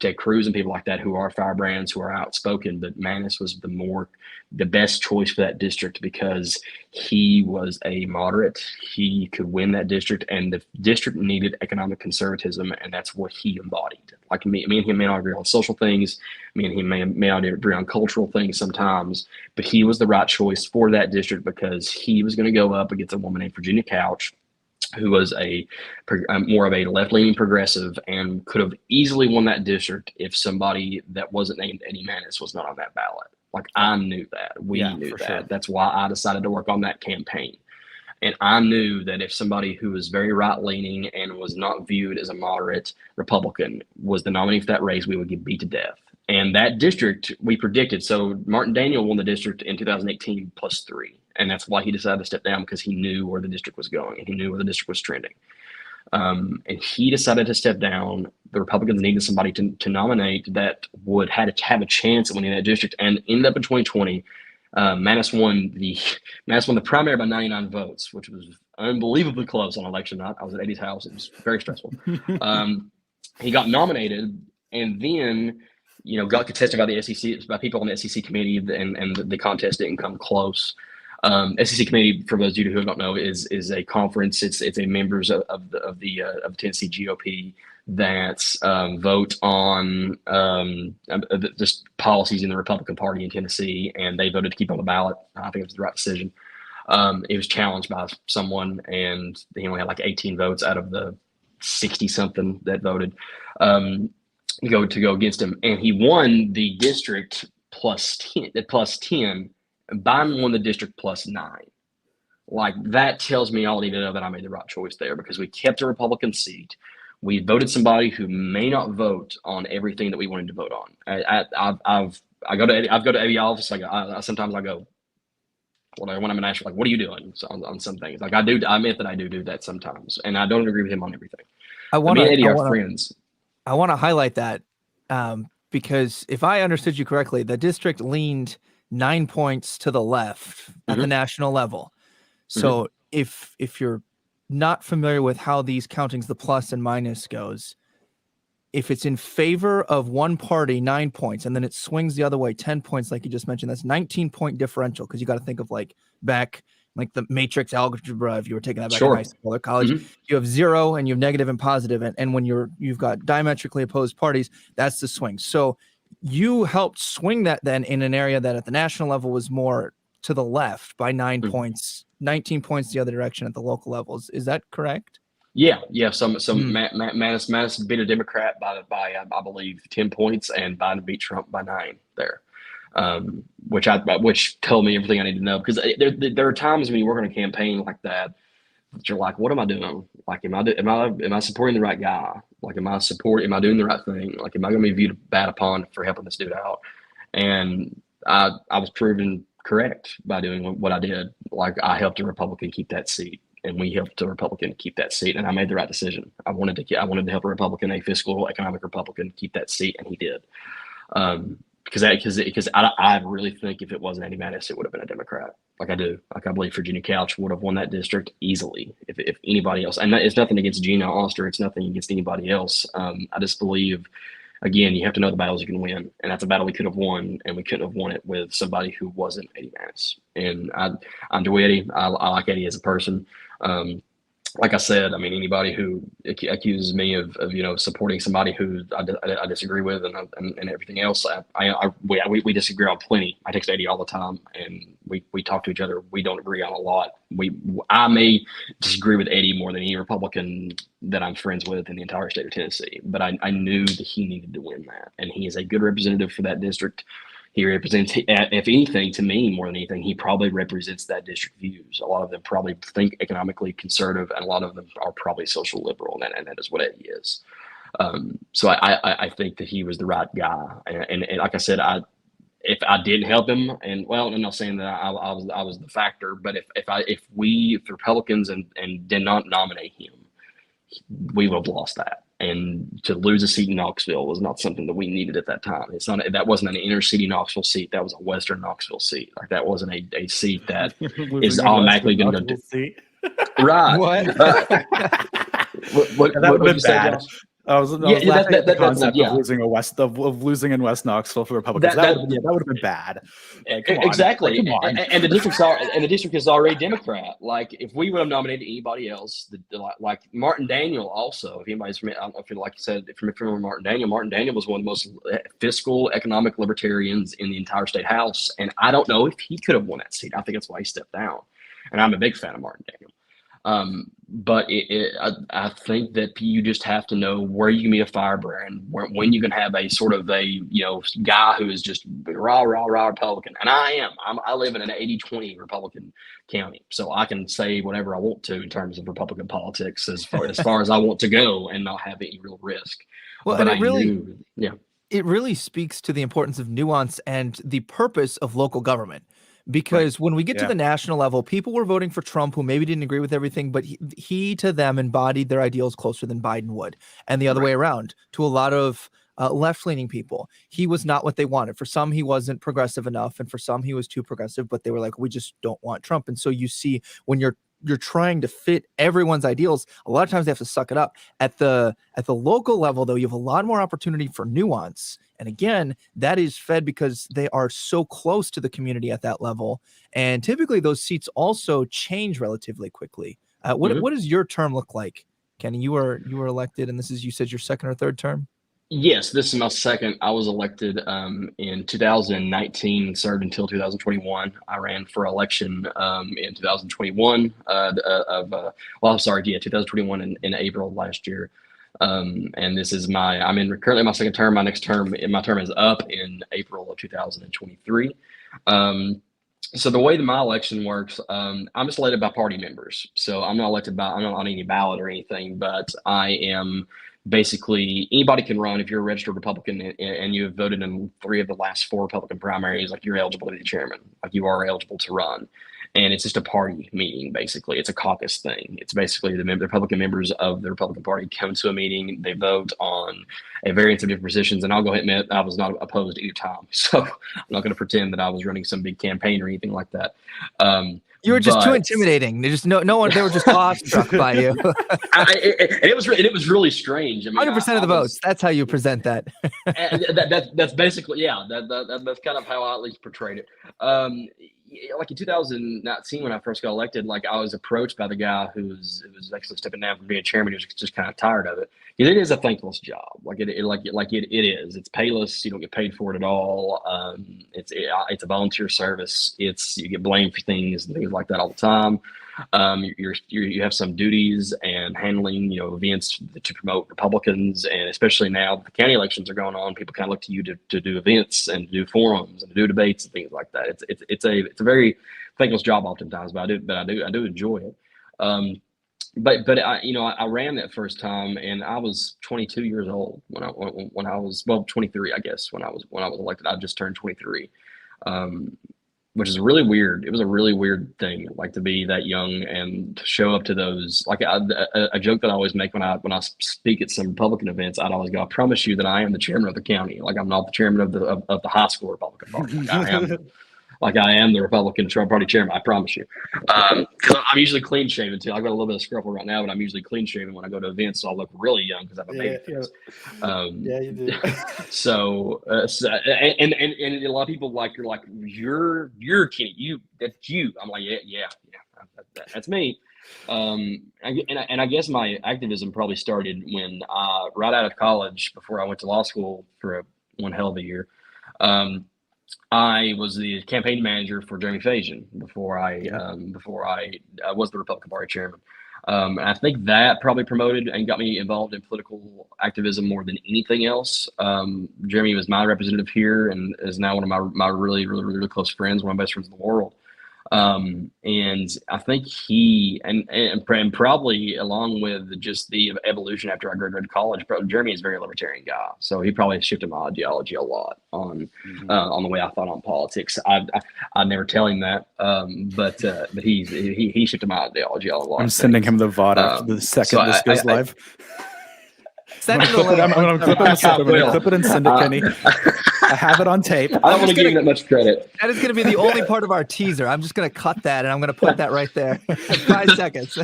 Ted Cruz, and people like that who are firebrands, who are outspoken. But Manis was the best choice for that district because he was a moderate. He could win that district, and the district needed economic conservatism, and that's what he embodied. Like, me and him may not agree on social things. Me and him may not agree on cultural things sometimes, but he was the right choice for that district because he was going to go up against a woman named Virginia Couch, who was more of a left-leaning progressive, and could have easily won that district if somebody that wasn't named Eddie Manis was not on that ballot. Like, I knew that. We knew that. Sure. That's why I decided to work on that campaign. And I knew that if somebody who was very right-leaning and was not viewed as a moderate Republican was the nominee for that race, we would get beat to death. And that district, we predicted. So Martin Daniel won the district in 2018 +3. And that's why he decided to step down, because he knew where the district was going and he knew where the district was trending. And he decided to step down. The Republicans needed somebody to nominate that would have a chance at winning that district, and ended up in 2020. Manis won the primary by 99 votes, which was unbelievably close on election night. I was at Eddie's house. It was very stressful. He got nominated, and then got contested by the SEC, by people on the SEC committee, and the contest didn't come close. SEC committee, for those of you who don't know, is a conference. It's a members of the Tennessee GOP that vote on just policies in the Republican Party in Tennessee, and they voted to keep on the ballot. I think it was the right decision. It was challenged by someone, and he only had like 18 votes out of the 60 something that voted to go against him, and he won the district +10. Biden won the district +9. Like, that tells me all I need to know that I made the right choice there, because we kept a Republican seat. We voted somebody who may not vote on everything that we wanted to vote on. I go to Eddie's office. Sometimes I go, when I'm in Nashville, like, what are you doing on some things? Like I admit that I do that sometimes, and I don't agree with him on everything. Me and Eddie are friends. I want to highlight that because if I understood you correctly, the district leaned 9 points to the left at the national level. So if you're not familiar with how these countings, the plus and minus goes, if it's in favor of one party, 9 points, and then it swings the other way, 10 points, like you just mentioned, that's 19-point differential. Because you got to think of like back, like the matrix algebra, if you were taking that back in high school or college, you have 0 and you have negative and positive. And when you've got diametrically opposed parties, that's the swing. So you helped swing that then in an area that at the national level was more to the left by 9 points, 19 points the other direction at the local levels. Is that correct? Yeah. Manis beat a Democrat by I believe 10 points, and Biden beat Trump by 9 there, which told me everything I need to know. Because there are times when you work on a campaign like that you're like, what am I doing? Like, am I supporting the right guy? Like, am I doing the right thing? Like, am I going to be viewed bad upon for helping this dude out? And I was proven correct by doing what I did. Like, I helped a Republican keep that seat. And we helped a Republican keep that seat, and I made the right decision. I wanted to help a Republican, a fiscal, economic Republican, keep that seat, and he did. Because I really think if it wasn't Eddie Manis, it would have been a Democrat. Like I do. Like I believe Virginia Couch would have won that district easily if anybody else. And it's nothing against Gina Oster. It's nothing against anybody else. I just believe, again, you have to know the battles you can win, and that's a battle we could have won, and we couldn't have won it with somebody who wasn't Eddie Manis. And I enjoy Eddie. I like Eddie as a person. Like I said, I mean, anybody who accuses me of supporting somebody who I disagree with and everything else, we disagree on plenty. I text Eddie all the time, and we talk to each other. We don't agree on a lot. I may disagree with Eddie more than any Republican that I'm friends with in the entire state of Tennessee, but I knew that he needed to win that, and he is a good representative for that district. He represents, if anything, to me, more than anything, he probably represents that district views. A lot of them probably think economically conservative, and a lot of them are probably social liberal, and that is what Eddie is. So I think that he was the right guy. And like I said, if I didn't help him, and well, I'm not saying that I was the factor, but if the Republicans and did not nominate him, we would have lost that. And to lose a seat in Knoxville was not something that we needed at that time. That wasn't an inner city Knoxville seat. That was a Western Knoxville seat. Like that wasn't a seat that is automatically going to go to. Right. What? What that would you be say, bad. Josh? I was laughing at the concept of losing in West Knoxville for Republicans. That would have been bad. Like, come on. Exactly. Like, come on. And the district is already Democrat. Like if we would have nominated anybody else, like Martin Daniel also, if anybody's from, I don't know if you like you said, if you're familiar with Martin Daniel was one of the most fiscal economic libertarians in the entire state house. And I don't know if he could have won that seat. I think that's why he stepped down. And I'm a big fan of Martin Daniel. But I think that you just have to know where you can be a firebrand, when you can have a sort of a guy who is just rah Republican, and I live in an 80-20 Republican county, so I can say whatever I want to in terms of Republican politics as far as I want to go and not have any real risk. Well, but and it really speaks to the importance of nuance and the purpose of local government. Because when we get to the national level, people were voting for Trump who maybe didn't agree with everything, but he to them embodied their ideals closer than Biden would. And the other way around, to a lot of left-leaning people, he was not what they wanted. For some, he wasn't progressive enough. And for some, he was too progressive, but they were like, we just don't want Trump. And so you see when you're trying to fit everyone's ideals, a lot of times they have to suck it up. At the local level, though, you have a lot more opportunity for nuance. And again, that is fed because they are so close to the community at that level. And typically those seats also change relatively quickly. What does your term look like, Kenny? You were elected, and you said your second or third term? Yes, this is my second. I was elected in 2019, served until 2021. I ran for election in 2021 2021 in April of last year. And this is currently my second term. My term is up in April of 2023. So the way that my election works, I'm just elected by party members. So I'm not on any ballot or anything, but I am basically, anybody can run. If you're a registered Republican and you have voted in 3 of the last 4 Republican primaries, like you're eligible to be the chairman, like you are eligible to run. and it's just a party meeting. Basically, it's a caucus thing. It's basically the Republican members of the Republican Party come to a meeting. They vote on a variance of different positions, and I'll go ahead and admit I was not opposed either time. So I'm not going to pretend that I was running some big campaign or anything like that. You were just too intimidating. They just no one. They were just awestruck by you. It was really strange. I mean, 100% of the votes. That's how you present that. That's basically, yeah. That's kind of how I at least portrayed it. Like in 2019, when I first got elected, like I was approached by the guy who was actually stepping down from being chairman. He was just kind of tired of it. It is a thankless job. It is. It's payless. You don't get paid for it at all. It's a volunteer service. You get blamed for things and things like that all the time. You have some duties and handling, events to promote Republicans, and especially now that the county elections are going on, people kind of look to you to do events and to do forums and to do debates and things like that. It's a very thankless job oftentimes, but I do enjoy it. But I ran that first time, and I was 22 years old when I was 23, I guess, when I was elected. I just turned 23. Which is really weird. It was a really weird thing, like to be that young and to show up to those. Like a joke that I always make when I speak at some Republican events, I'd always go, "I promise you that I am the chairman of the county. Like I'm not the chairman of the high school Republican Party. Like I am the Republican Party chairman. I promise you." Because I'm usually clean shaven too. I've got a little bit of scruffle right now, but I'm usually clean shaven when I go to events, so I look really young because I have a baby face. Yeah, you do. So and a lot of people you're Kenny, that's you. I'm like, yeah, that's me. I guess my activism probably started when right out of college, before I went to law school for one hell of a year. I was the campaign manager for Jeremy Fajan before I was the Republican Party chairman. And I think that probably promoted and got me involved in political activism more than anything else. Jeremy was my representative here and is now one of my really, really, really close friends, one of my best friends in the world. And I think he and probably along with just the evolution after I graduated college, Jeremy is a very libertarian guy, so he probably shifted my ideology a lot on the way I thought on politics. I never tell him that, but he shifted my ideology a lot. I'm sending him the VOD after the second this goes live. I'm going to clip it and send it, Kenny. I have it on tape. I don't want to give you that much credit. That is going to be the only part of our teaser. I'm just going to cut that and I'm going to put that right there. 5 seconds.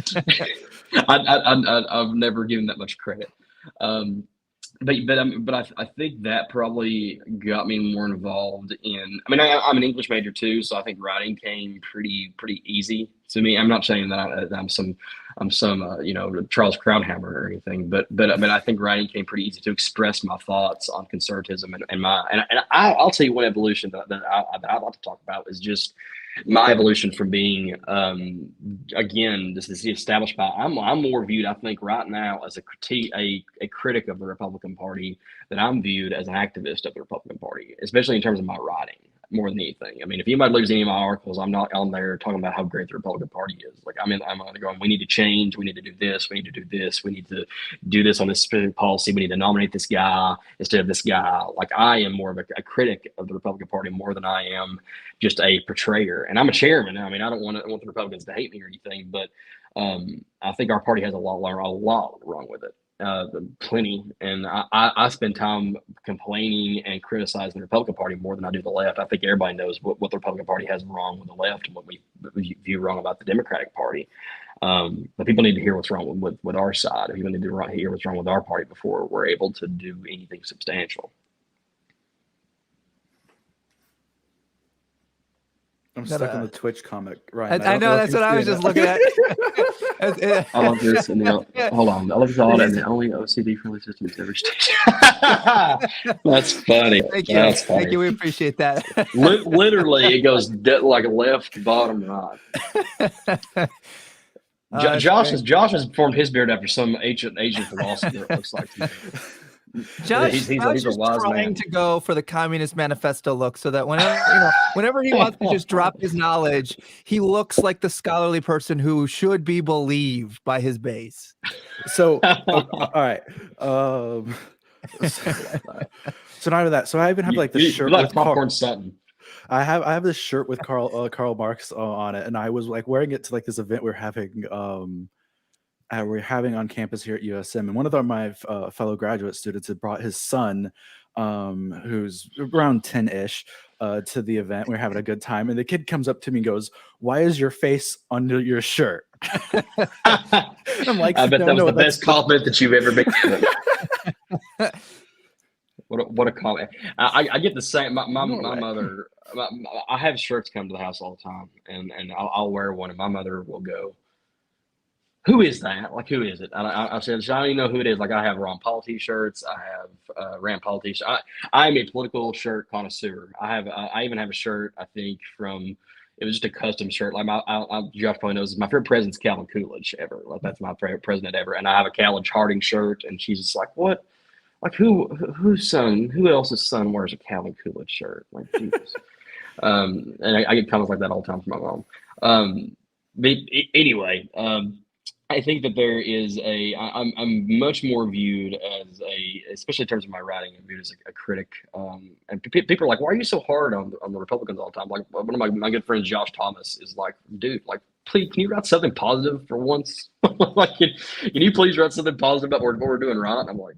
I've never given that much credit. But I think that probably got me more involved in. I mean, I'm an English major too, so I think writing came pretty easy to me. I'm not saying that I'm some Charles Krauthammer or anything, but I think writing came pretty easy to express my thoughts on conservatism and I'll tell you one evolution that I'd like to talk about is just my evolution from being again this is established by I'm more viewed, I think, right now as a critic of the Republican Party than I'm viewed as an activist of the Republican Party, especially in terms of my writing more than anything. I mean, if anybody reads any of my articles, I'm not on there talking about how great the Republican Party is. Like I'm going, we need to change, we need to do this, we need to do this, we need to do this on this specific policy, we need to nominate this guy instead of this guy. Like I am more of a critic of the Republican Party more than I am just a portrayer. And I'm a chairman. I mean, I don't want the Republicans to hate me or anything, but I think our party has a lot wrong with it. Plenty, and I spend time complaining and criticizing the Republican Party more than I do the left. I think everybody knows what the Republican Party has wrong with the left and what we view wrong about the Democratic Party. But people need to hear what's wrong with our side. People need to hear what's wrong with our party before we're able to do anything substantial. I'm stuck on the Twitch comic, right? I know, that's what I was just looking at. I love this. Hold on. I love this all and the only OCD friendly system is every station. That's funny. Thank you. Thank you. We appreciate that. Literally, it goes like left, bottom, right. Josh has formed his beard after some ancient Asian philosopher, it looks like. Josh is trying to go for the Communist Manifesto look, so that whenever he wants to just drop his knowledge, he looks like the scholarly person who should be believed by his base. So, all right. So not of that. So I even have like the shirt like with popcorn Sutton. I have this shirt with Karl Marx on it, and I was like wearing it to like this event we're having on campus here at USM, and one of my fellow graduate students had brought his son, who's around 10-ish, to the event. We're having a good time, and the kid comes up to me and goes, "Why is your face under your shirt?" I'm like, I bet that was the best compliment that you've ever been given. What a comment! I get the same. My mother. I have shirts come to the house all the time, and I'll wear one, and my mother will go, "Who is that? Like, who is it?" I said, "I don't even know who it is." Like, I have Ron Paul t-shirts. I have Rand Paul t-shirts. I'm a political shirt connoisseur. I even have a shirt, I think, from. It was just a custom shirt. Like Josh probably knows, my favorite president's Calvin Coolidge ever. Like, that's my favorite president ever. And I have a Calvin Harding shirt, and she's just like, "What? Like, whose son? Who else's son wears a Calvin Coolidge shirt?" Like, Jesus. And I get comments like that all the time from my mom. But anyway, I think that there is I'm much more viewed as especially in terms of my writing, I'm viewed as a critic. And people are like, "Why are you so hard on the Republicans all the time?" Like, one of my good friends, Josh Thomas, is like, "Dude, like, please, can you write something positive for once? Like, can you please write something positive about what we're doing right?" I'm like,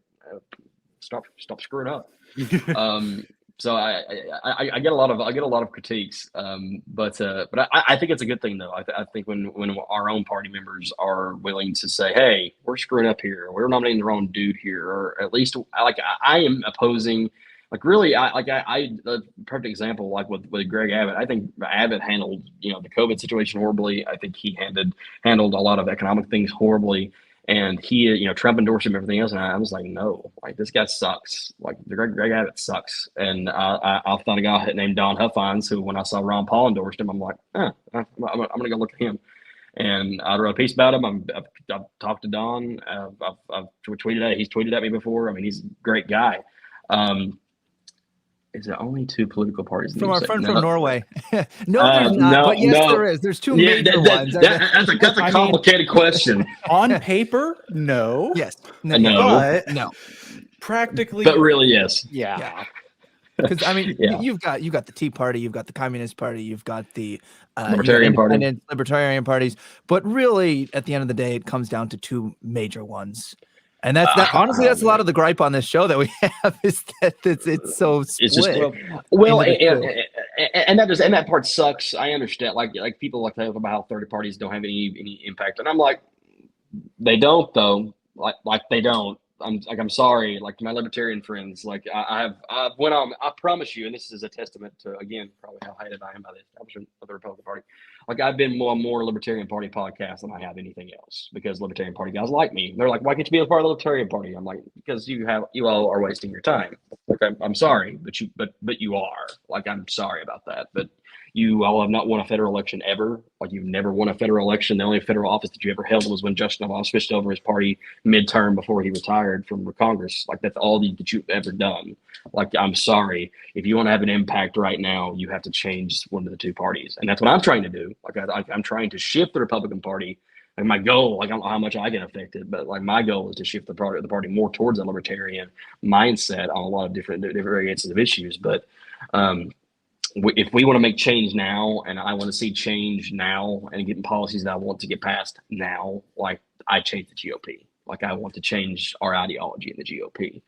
stop screwing up. So I get a lot of critiques, but I think it's a good thing though. I think when our own party members are willing to say, "Hey, we're screwing up here. We're nominating the wrong dude here," or at least I am opposing. Like, really, a perfect example, like with Greg Abbott. I think Abbott handled the COVID situation horribly. I think he handled a lot of economic things horribly. And he, Trump endorsed him and everything else. And I was like, no, like, this guy sucks. Like, Greg Abbott sucks. And I thought a guy named Don Huffines, who, when I saw Ron Paul endorsed him, I'm like, I'm going to go look at him. And I wrote a piece about him. I've talked to Don. I've tweeted at. He's tweeted at me before. I mean, he's a great guy. Is there only two political parties? From our friend from Norway. No, there's not. But yes, there is. There's two major ones. That's a complicated question. On paper, no. Yes. No. No. Practically. But really, yes. Yeah. Because I mean, you've got the Tea Party, you've got the Communist Party, you've got the Libertarian Party, Libertarian parties. But really, at the end of the day, it comes down to two major ones. And honestly, that's a lot of the gripe on this show that we have, is that it's so split. It's just and that part sucks. I understand. Like people like to talk about how third parties don't have any impact, and I'm like, they don't though. Like they don't. I'm sorry. Like, my libertarian friends, like I've went on. I promise you, and this is a testament to, again, probably how hated I am by the establishment of the Republican Party. Like, I've been more Libertarian Party podcasts than I have anything else, because Libertarian Party guys like me. They're like, "Why can't you be a part of the Libertarian Party?" I'm like, "Because you all are wasting your time." Like, I'm sorry, but you are. Like, I'm sorry about that, but you all have not won a federal election ever. Like, you've never won a federal election. The only federal office that you ever held was when Justin Obama switched over his party midterm before he retired from Congress. Like, that's all that you've ever done. Like, I'm sorry. If you want to have an impact right now, you have to change one of the two parties. And that's what I'm trying to do. Like, I'm trying to shift the Republican Party. Like, my goal, like, I don't know how much I get affected, but like, my goal is to shift the party more towards a libertarian mindset on a lot of different variants of issues. But if we want to make change now, and I want to see change now, and getting policies that I want to get passed now, like, I change the GOP. Like, I want to change our ideology in the GOP.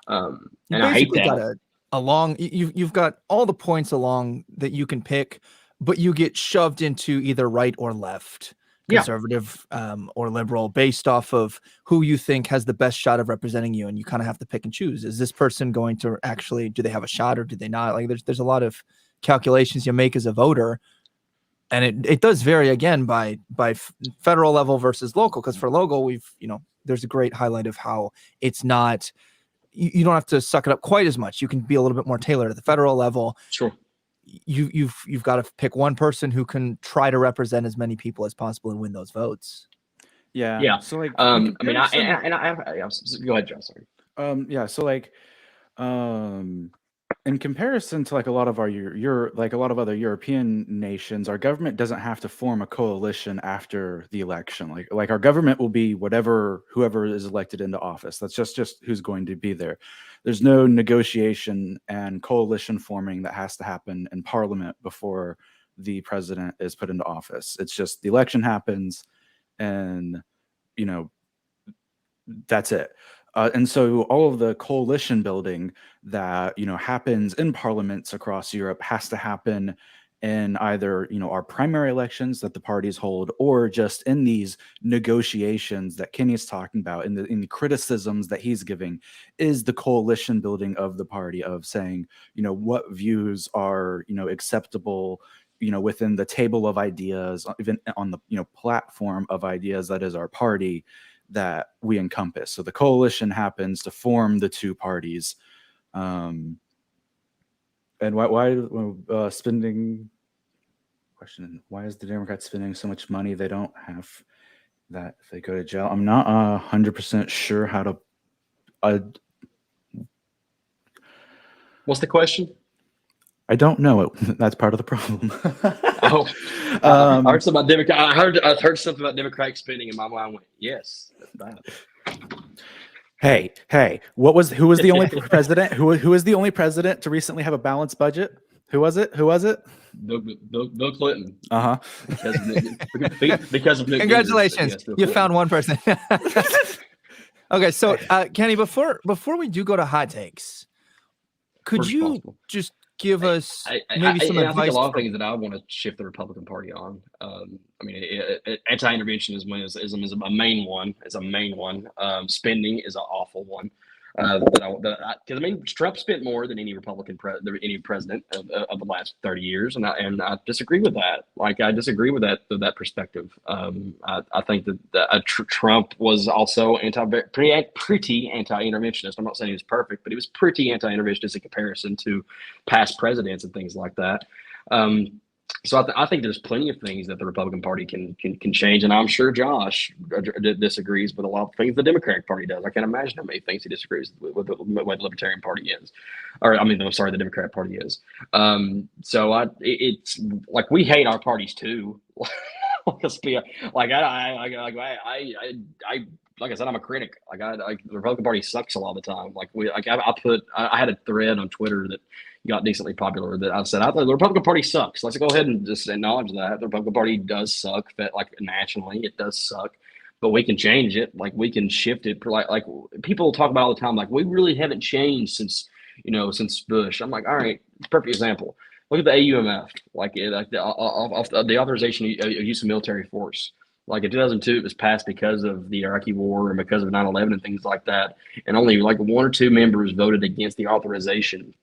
And I hate that. You've got all the points along that you can pick, but you get shoved into either right or left, conservative or liberal, based off of who you think has the best shot of representing you. And you kind of have to pick and choose. Is this person going to actually, do they have a shot or do they not? Like, there's a lot of calculations you make as a voter, and it does vary, again, by federal level versus local. Because for local, there's a great highlight of how it's not, you don't have to suck it up quite as much. You can be a little bit more tailored. At the federal level, sure, you've got to pick one person who can try to represent as many people as possible and win those votes. Yeah. So, like, I mean, go ahead, John. Sorry. So, like, in comparison to like a lot of like a lot of other European nations, our government doesn't have to form a coalition after the election. Like our government will be whoever is elected into office. That's just who's going to be there. There's no negotiation and coalition forming that has to happen in Parliament before the president is put into office. It's just the election happens, and that's it. And so all of the coalition building that happens in parliaments across Europe has to happen in either our primary elections that the parties hold, or just in these negotiations that Kenny's talking about, in the criticisms that he's giving, is the coalition building of the party, of saying what views are acceptable within the table of ideas, even on the platform of ideas that is our party, that we encompass. So the coalition happens to form the two parties. And why spending question? Why is the Democrats spending so much money? They don't have that if they go to jail. I'm not 100% sure how to. What's the question? I don't know it. That's part of the problem. I heard something about Democrat. I heard something about Democratic spending, and my mind went, "Yes, that's bad." Hey! Who was the only president? Who was the only president to recently have a balanced budget? Who was it? Bill Clinton. Because of Nick Congratulations, yes, you found one person. Okay, so Kenny, before we do go to hot takes, could you just give us maybe some advice? I think a lot of things that I want to shift the Republican Party on. Anti-interventionism is a main one. Spending is an awful one. Because Trump spent more than any Republican president of the last 30 years, and I disagree with that. I disagree with that perspective. I think that Trump was also pretty anti-interventionist. I'm not saying he was perfect, but he was pretty anti-interventionist in comparison to past presidents and things like that. So I think there's plenty of things that the Republican Party can change, and I'm sure Josh disagrees with a lot of things the Democratic Party does. I can't imagine how many things he disagrees with the Libertarian Party is, the Democratic Party is. It's like we hate our parties too. Like I said, I'm a critic. The Republican Party sucks a lot of the time. I had a thread on Twitter that got decently popular that I said I thought the Republican Party sucks. Let's go ahead and just acknowledge that the Republican Party does suck. That nationally, it does suck, but we can change it. We can shift it. Like people talk about all the time. We really haven't changed since Bush. I'm like, all right, perfect example. Look at the AUMF. The authorization of use of military force. In 2002, it was passed because of the Iraqi war and because of 9/11 and things like that. And only one or two members voted against the authorization.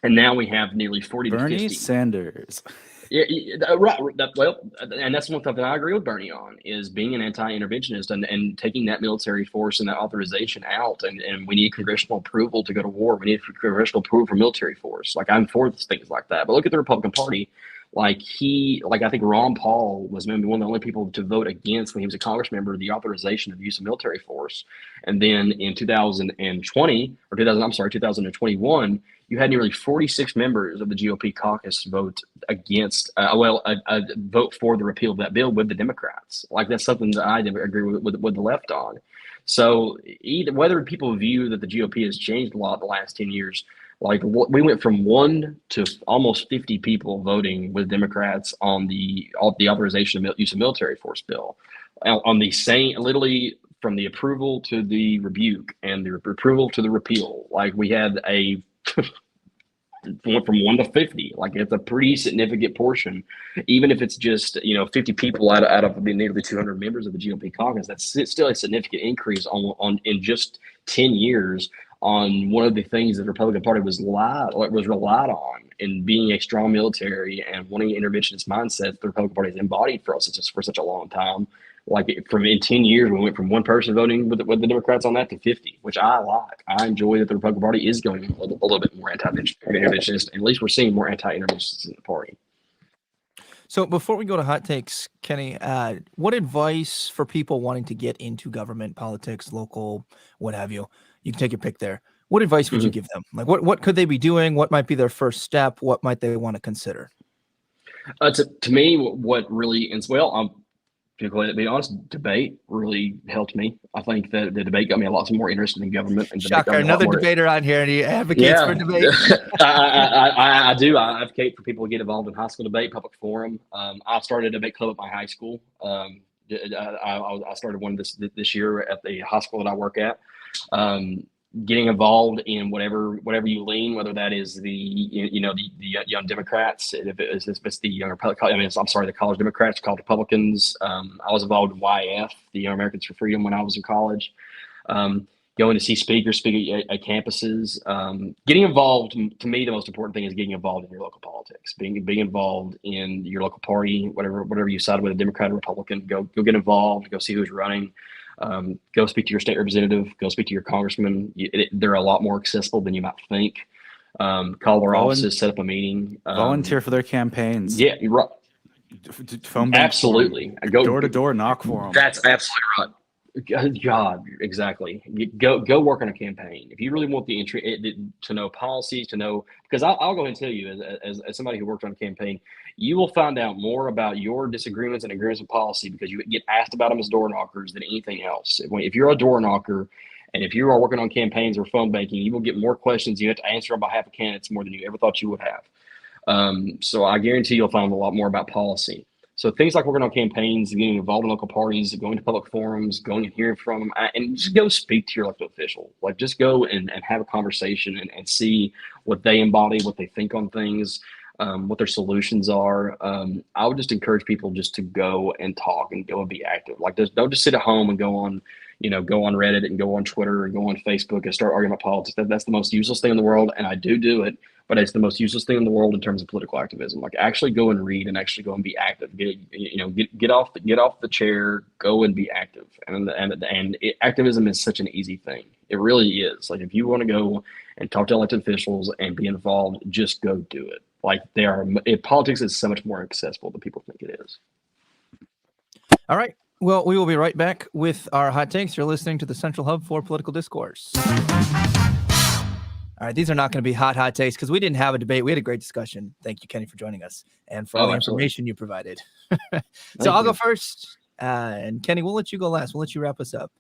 And now we have nearly 40 to 50. Bernie Sanders. Yeah, right. And that's one thing that I agree with Bernie on, is being an anti-interventionist and taking that military force and that authorization out. And we need congressional approval to go to war. We need congressional approval for military force. I'm for things like that. But look at the Republican Party. I think Ron Paul was maybe one of the only people to vote against, when he was a Congress member, the authorization of use of military force. And then in 2021, you had nearly 46 members of the GOP caucus vote against, vote for the repeal of that bill with the Democrats. That's something that I never agree with the left on. So whether people view that the GOP has changed a lot in the last 10 years, we went from 1 to almost 50 people voting with Democrats on the authorization of use of military force bill, on the same, literally from the approval to the rebuke and the approval to the repeal. We had went from 1 to 50. It's a pretty significant portion, even if it's just 50 people out of the nearly 200 members of the GOP caucus. That's still a significant increase on in just 10 years on one of the things that the Republican Party was relied on in being a strong military and wanting an interventionist mindset. The Republican Party has embodied for us for such a long time. In 10 years, we went from one person voting with the Democrats on that to 50, which I like. I enjoy that the Republican Party is going a little bit more anti-interventionist. At least we're seeing more anti-interventionists in the party. So before we go to hot takes, Kenny, what advice for people wanting to get into government, politics, local, what have you? You can take your pick there. what advice would you give them? Like what could they be doing? What might be their first step? What might they want to consider? To me, what really ends well, to be honest, debate really helped me. I think that the debate got me a lot more interested in government. And Shocker, another debater on here, and he advocates for debate. I do. I advocate for people to get involved in high school debate, public forum. I started a debate club at my high school. I started one this year at the high school that I work at. Getting involved in whatever you lean, whether that is the young Democrats, if it's the young Republicans, the college Democrats, college Republicans. I was involved in YF, the Young Americans for Freedom, when I was in college. Going to see speakers speak at campuses. Getting involved, to me, the most important thing is getting involved in your local politics. Being involved in your local party, whatever you side with, a Democrat or Republican, go get involved. Go see who's running. Go speak to your state representative. Go speak to your congressman. They're a lot more accessible than you might think. Call their offices, set up a meeting. Volunteer for their campaigns. Yeah, you're right. Phone Absolutely. Go door to door, knock for them. That's absolutely right. God, exactly. Go work on a campaign. If you really want the entry to know policies, to know, because I'll go ahead and tell you, as somebody who worked on a campaign, you will find out more about your disagreements and agreements with policy because you get asked about them as door knockers than anything else. If you're a door knocker and if you are working on campaigns or phone banking, you will get more questions you have to answer on behalf of candidates more than you ever thought you would have. So I guarantee you'll find a lot more about policy. So things like working on campaigns, getting involved in local parties, going to public forums, going and hearing from them, and just go speak to your elected official. Like just go and have a conversation and see what they embody, what they think on things, what their solutions are. I would just encourage people just to go and talk and go and be active. Like don't just sit at home and go on Reddit and go on Twitter and go on Facebook and start arguing about politics. That's the most useless thing in the world. And I do it. But it's the most useless thing in the world in terms of political activism. Like actually go and read and actually go and be active. Get off the chair. Go and be active. And activism is such an easy thing. It really is. Like if you want to go and talk to elected officials and be involved, just go do it. Like politics is so much more accessible than people think it is. All right. Well, we will be right back with our hot takes. You're listening to the Central Hub for Political Discourse. All right, these are not going to be hot takes because we didn't have a debate. We had a great discussion. Thank you, Kenny, for joining us and for all the information you provided. So I'll go first, and Kenny, we'll let you go last. We'll let you wrap us up.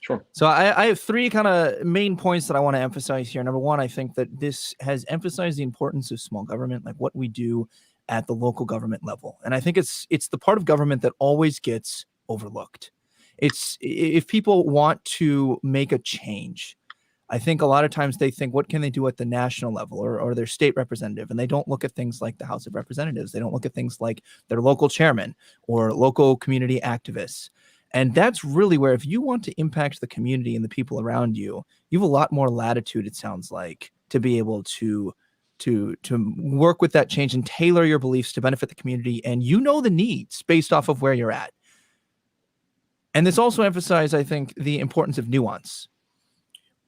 Sure. So I have three kind of main points that I want to emphasize here. Number one, I think that this has emphasized the importance of small government, like what we do at the local government level. And I think it's the part of government that always gets overlooked. It's if people want to make a change, I think a lot of times they think, what can they do at the national level or their state representative? And they don't look at things like the House of Representatives. They don't look at things like their local chairman or local community activists. And that's really where, if you want to impact the community and the people around you, you have a lot more latitude, it sounds like, to be able to work with that change and tailor your beliefs to benefit the community. And you know the needs based off of where you're at. And this also emphasized, I think, the importance of nuance.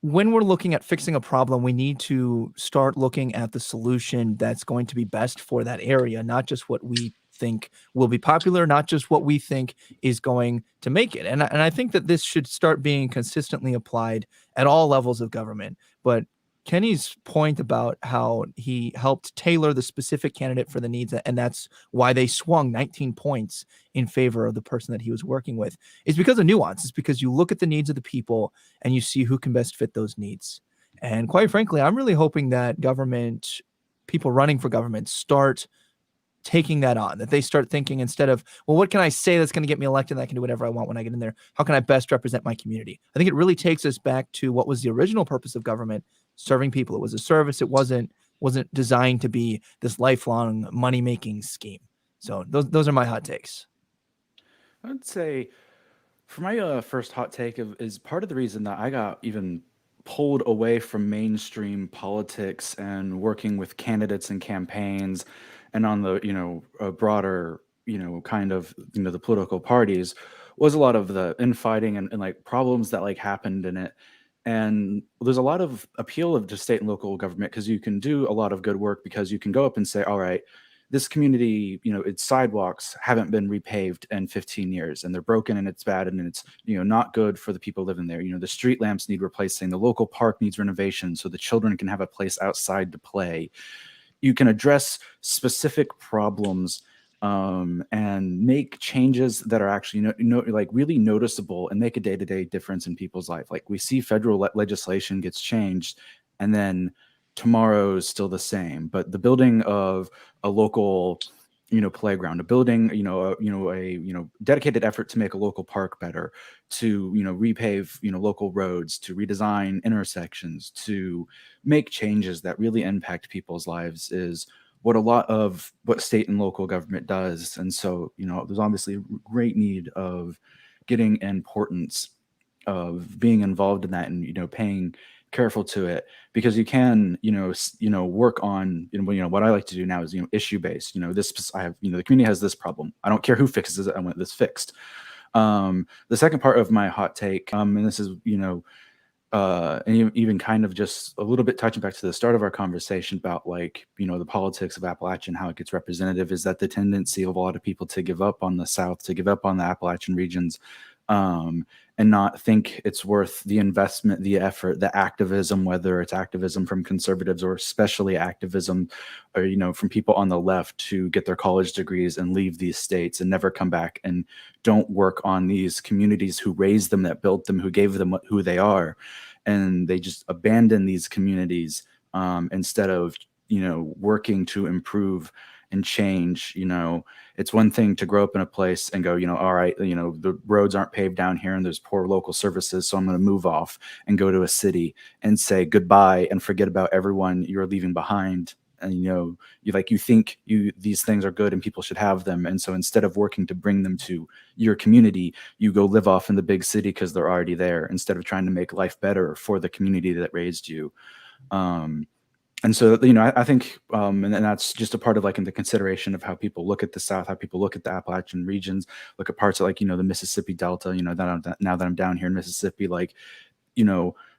When we're looking at fixing a problem, we need to start looking at the solution that's going to be best for that area, not just what we think will be popular, not just what we think is going to make it. And I think that this should start being consistently applied at all levels of government. But Kenny's point about how he helped tailor the specific candidate for the needs, and that's why they swung 19 points in favor of the person that he was working with, is because of nuance. It's because you look at the needs of the people and you see who can best fit those needs. And quite frankly, I'm really hoping that people running for government start taking that on, that they start thinking, instead of, well, what can I say that's going to get me elected and I can do whatever I want when I get in there? How can I best represent my community? I think it really takes us back to what was the original purpose of government: serving people. It was a service. It wasn't designed to be this lifelong money-making scheme. So those are my hot takes. I'd say for my first hot take is part of the reason that I got even pulled away from mainstream politics and working with candidates and campaigns and on the, a broader, kind of, the political parties, was a lot of the infighting and like problems that like happened in it. And there's a lot of appeal of just state and local government because you can do a lot of good work, because you can go up and say, all right, this community, you know, its sidewalks haven't been repaved in 15 years, and they're broken and it's bad and it's, you know, not good for the people living there. You know, the street lamps need replacing, the local park needs renovation so the children can have a place outside to play. You can address specific problems and make changes that are actually like really noticeable and make a day-to-day difference in people's life. Like we see federal legislation gets changed, and then tomorrow is still the same. But the building of a local, you know, playground, a building, a dedicated effort to make a local park better, to, you know, repave, you know, local roads, to redesign intersections, to make changes that really impact people's lives is what a lot of what state and local government does. And so, you know, there's obviously a great need of getting importance of being involved in that and, you know, paying careful to it, because you can, work on, what I like to do now is, issue based, I have, the community has this problem. I don't care who fixes it. I want this fixed. The second part of my hot take, and this is, and even kind of just a little bit touching back to the start of our conversation about like, the politics of Appalachian, how it gets representative, is that the tendency of a lot of people to give up on the South, to give up on the Appalachian regions, and not think it's worth the investment, the effort, the activism, whether it's activism from conservatives or especially activism, or, from people on the left to get their college degrees and leave these states and never come back and don't work on these communities who raised them, that built them, who gave them who they are. And they just abandon these communities instead of, working to improve and change. It's one thing to grow up in a place and go, all right, the roads aren't paved down here and there's poor local services, so I'm going to move off and go to a city and say goodbye and forget about everyone you're leaving behind. And, you think these things are good and people should have them. And so instead of working to bring them to your community, you go live off in the big city because they're already there, instead of trying to make life better for the community that raised you. And so, I think, and that's just a part of like in the consideration of how people look at the South, how people look at the Appalachian regions, look at parts of like, the Mississippi Delta, now that I'm down here in Mississippi, like,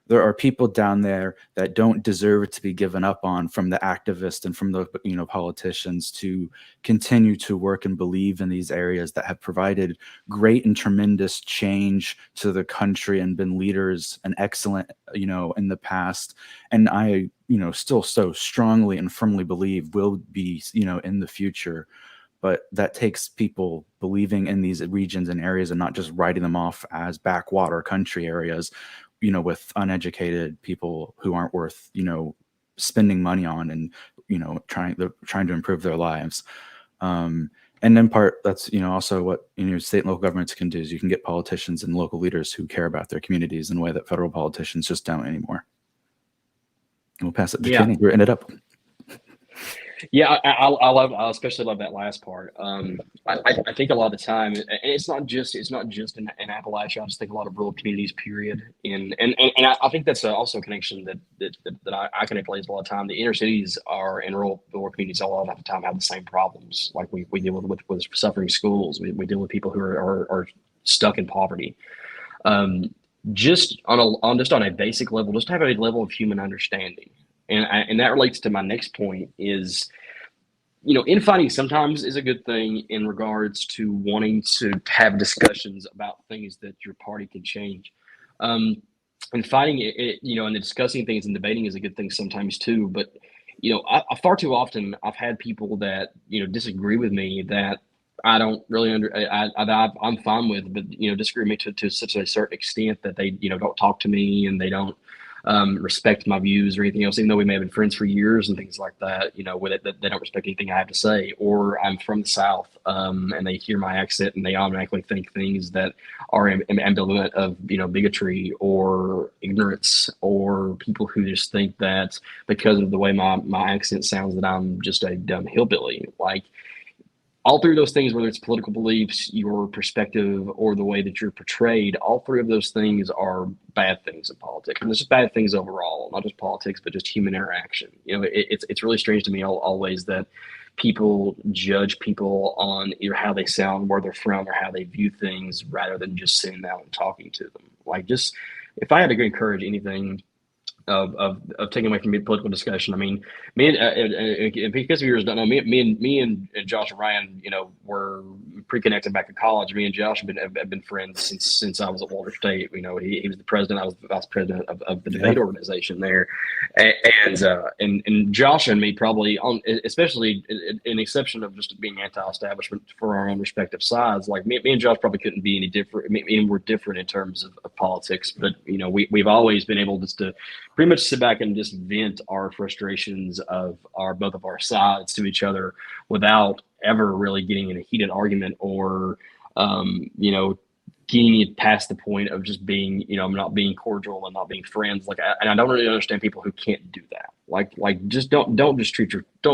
there are people down there that don't deserve to be given up on from the activists and from the, politicians to continue to work and believe in these areas that have provided great and tremendous change to the country and been leaders and excellent, in the past. And I, still so strongly and firmly believe will be, in the future. But that takes people believing in these regions and areas and not just writing them off as backwater country areas, with uneducated people who aren't worth, spending money on and, trying to improve their lives. And in part, that's, also what, state and local governments can do, is you can get politicians and local leaders who care about their communities in a way that federal politicians just don't anymore. And we'll pass it to Kenny. We're ended up. Yeah, I especially love that last part. I think a lot of the time, and it's not just in Appalachia. I just think a lot of rural communities, period. And I think that's also a connection that I connect with a lot of time. The inner cities and rural communities a lot of the time have the same problems. Like we deal with suffering schools. We deal with people who are stuck in poverty. Just on a basic level, just have a level of human understanding. And that relates to my next point is, infighting sometimes is a good thing in regards to wanting to have discussions about things that your party can change. And fighting and discussing things and debating is a good thing sometimes too. But, far too often I've had people that, disagree with me that I don't really I'm fine with, but, disagree with me to such a certain extent that they, don't talk to me and they don't respect my views or anything else, even though we may have been friends for years and things like that, with it, that they don't respect anything I have to say. Or I'm from the South, and they hear my accent and they automatically think things that are ambivalent of, bigotry or ignorance, or people who just think that because of the way my accent sounds that I'm just a dumb hillbilly. Like, all three of those things, whether it's political beliefs, your perspective, or the way that you're portrayed, all three of those things are bad things in politics. And there's just bad things overall, not just politics, but just human interaction. It's really strange to me always that people judge people on either how they sound, where they're from, or how they view things, rather than just sitting down and talking to them. Like, just if I had to encourage anything of taking away from political discussion. I mean, me and because of yours don't know, me and Josh and Ryan, were pre-connected back in college. Me and Josh have been friends since I was at Walter State. He was the president, I was the vice president of the debate organization there, and Josh and me probably especially an exception of just being anti-establishment for our own respective sides. Like me and Josh probably couldn't be any different. I mean, we're different in terms of politics, but we've always been able just to pretty much sit back and just vent our frustrations of both of our sides to each other without ever really getting in a heated argument or getting it past the point of just being not being cordial and not being friends. And I don't really understand people who can't do that. Like just don't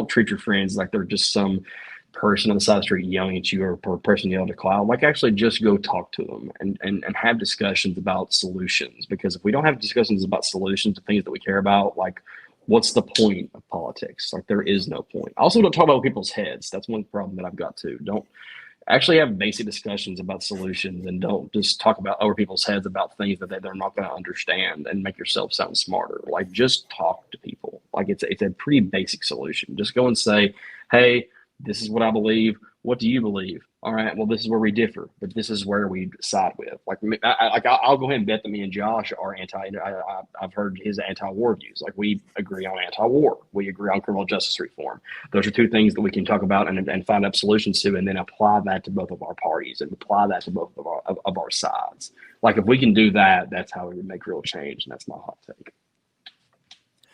treat your friends like they're just some person on the side of the street yelling at you or a person yelling at a cloud. Like, actually just go talk to them and have discussions about solutions, because if we don't have discussions about solutions to things that we care about, like, what's the point of politics? Like, there is no point. Also, don't talk about people's heads. That's one problem that I've got too. Don't actually have basic discussions about solutions, and don't just talk about over people's heads about things that they're not going to understand and make yourself sound smarter. Like, just talk to people. Like, it's a pretty basic solution. Just go and say, hey, this is what I believe. What do you believe? All right, well, this is where we differ, but this is where we side with. I'll go ahead and bet that me and Josh are I've heard his anti-war views. Like, we agree on anti-war. We agree on criminal justice reform. Those are two things that we can talk about and find out solutions to, and then apply that to both of our parties and apply that to both of our sides. Like, if we can do that, that's how we would make real change, and that's my hot take.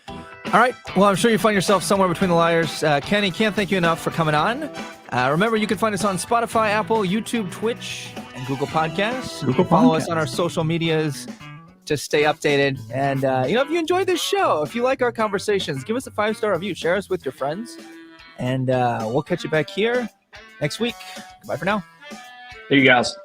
All right. Well, I'm sure you find yourself somewhere between the liars. Kenny, can't thank you enough for coming on. Remember, you can find us on Spotify, Apple, YouTube, Twitch, and Google Podcasts. Follow us on our social medias to stay updated. And, if you enjoyed this show, if you like our conversations, give us a 5-star review. Share us with your friends. And we'll catch you back here next week. Goodbye for now. Hey, you guys.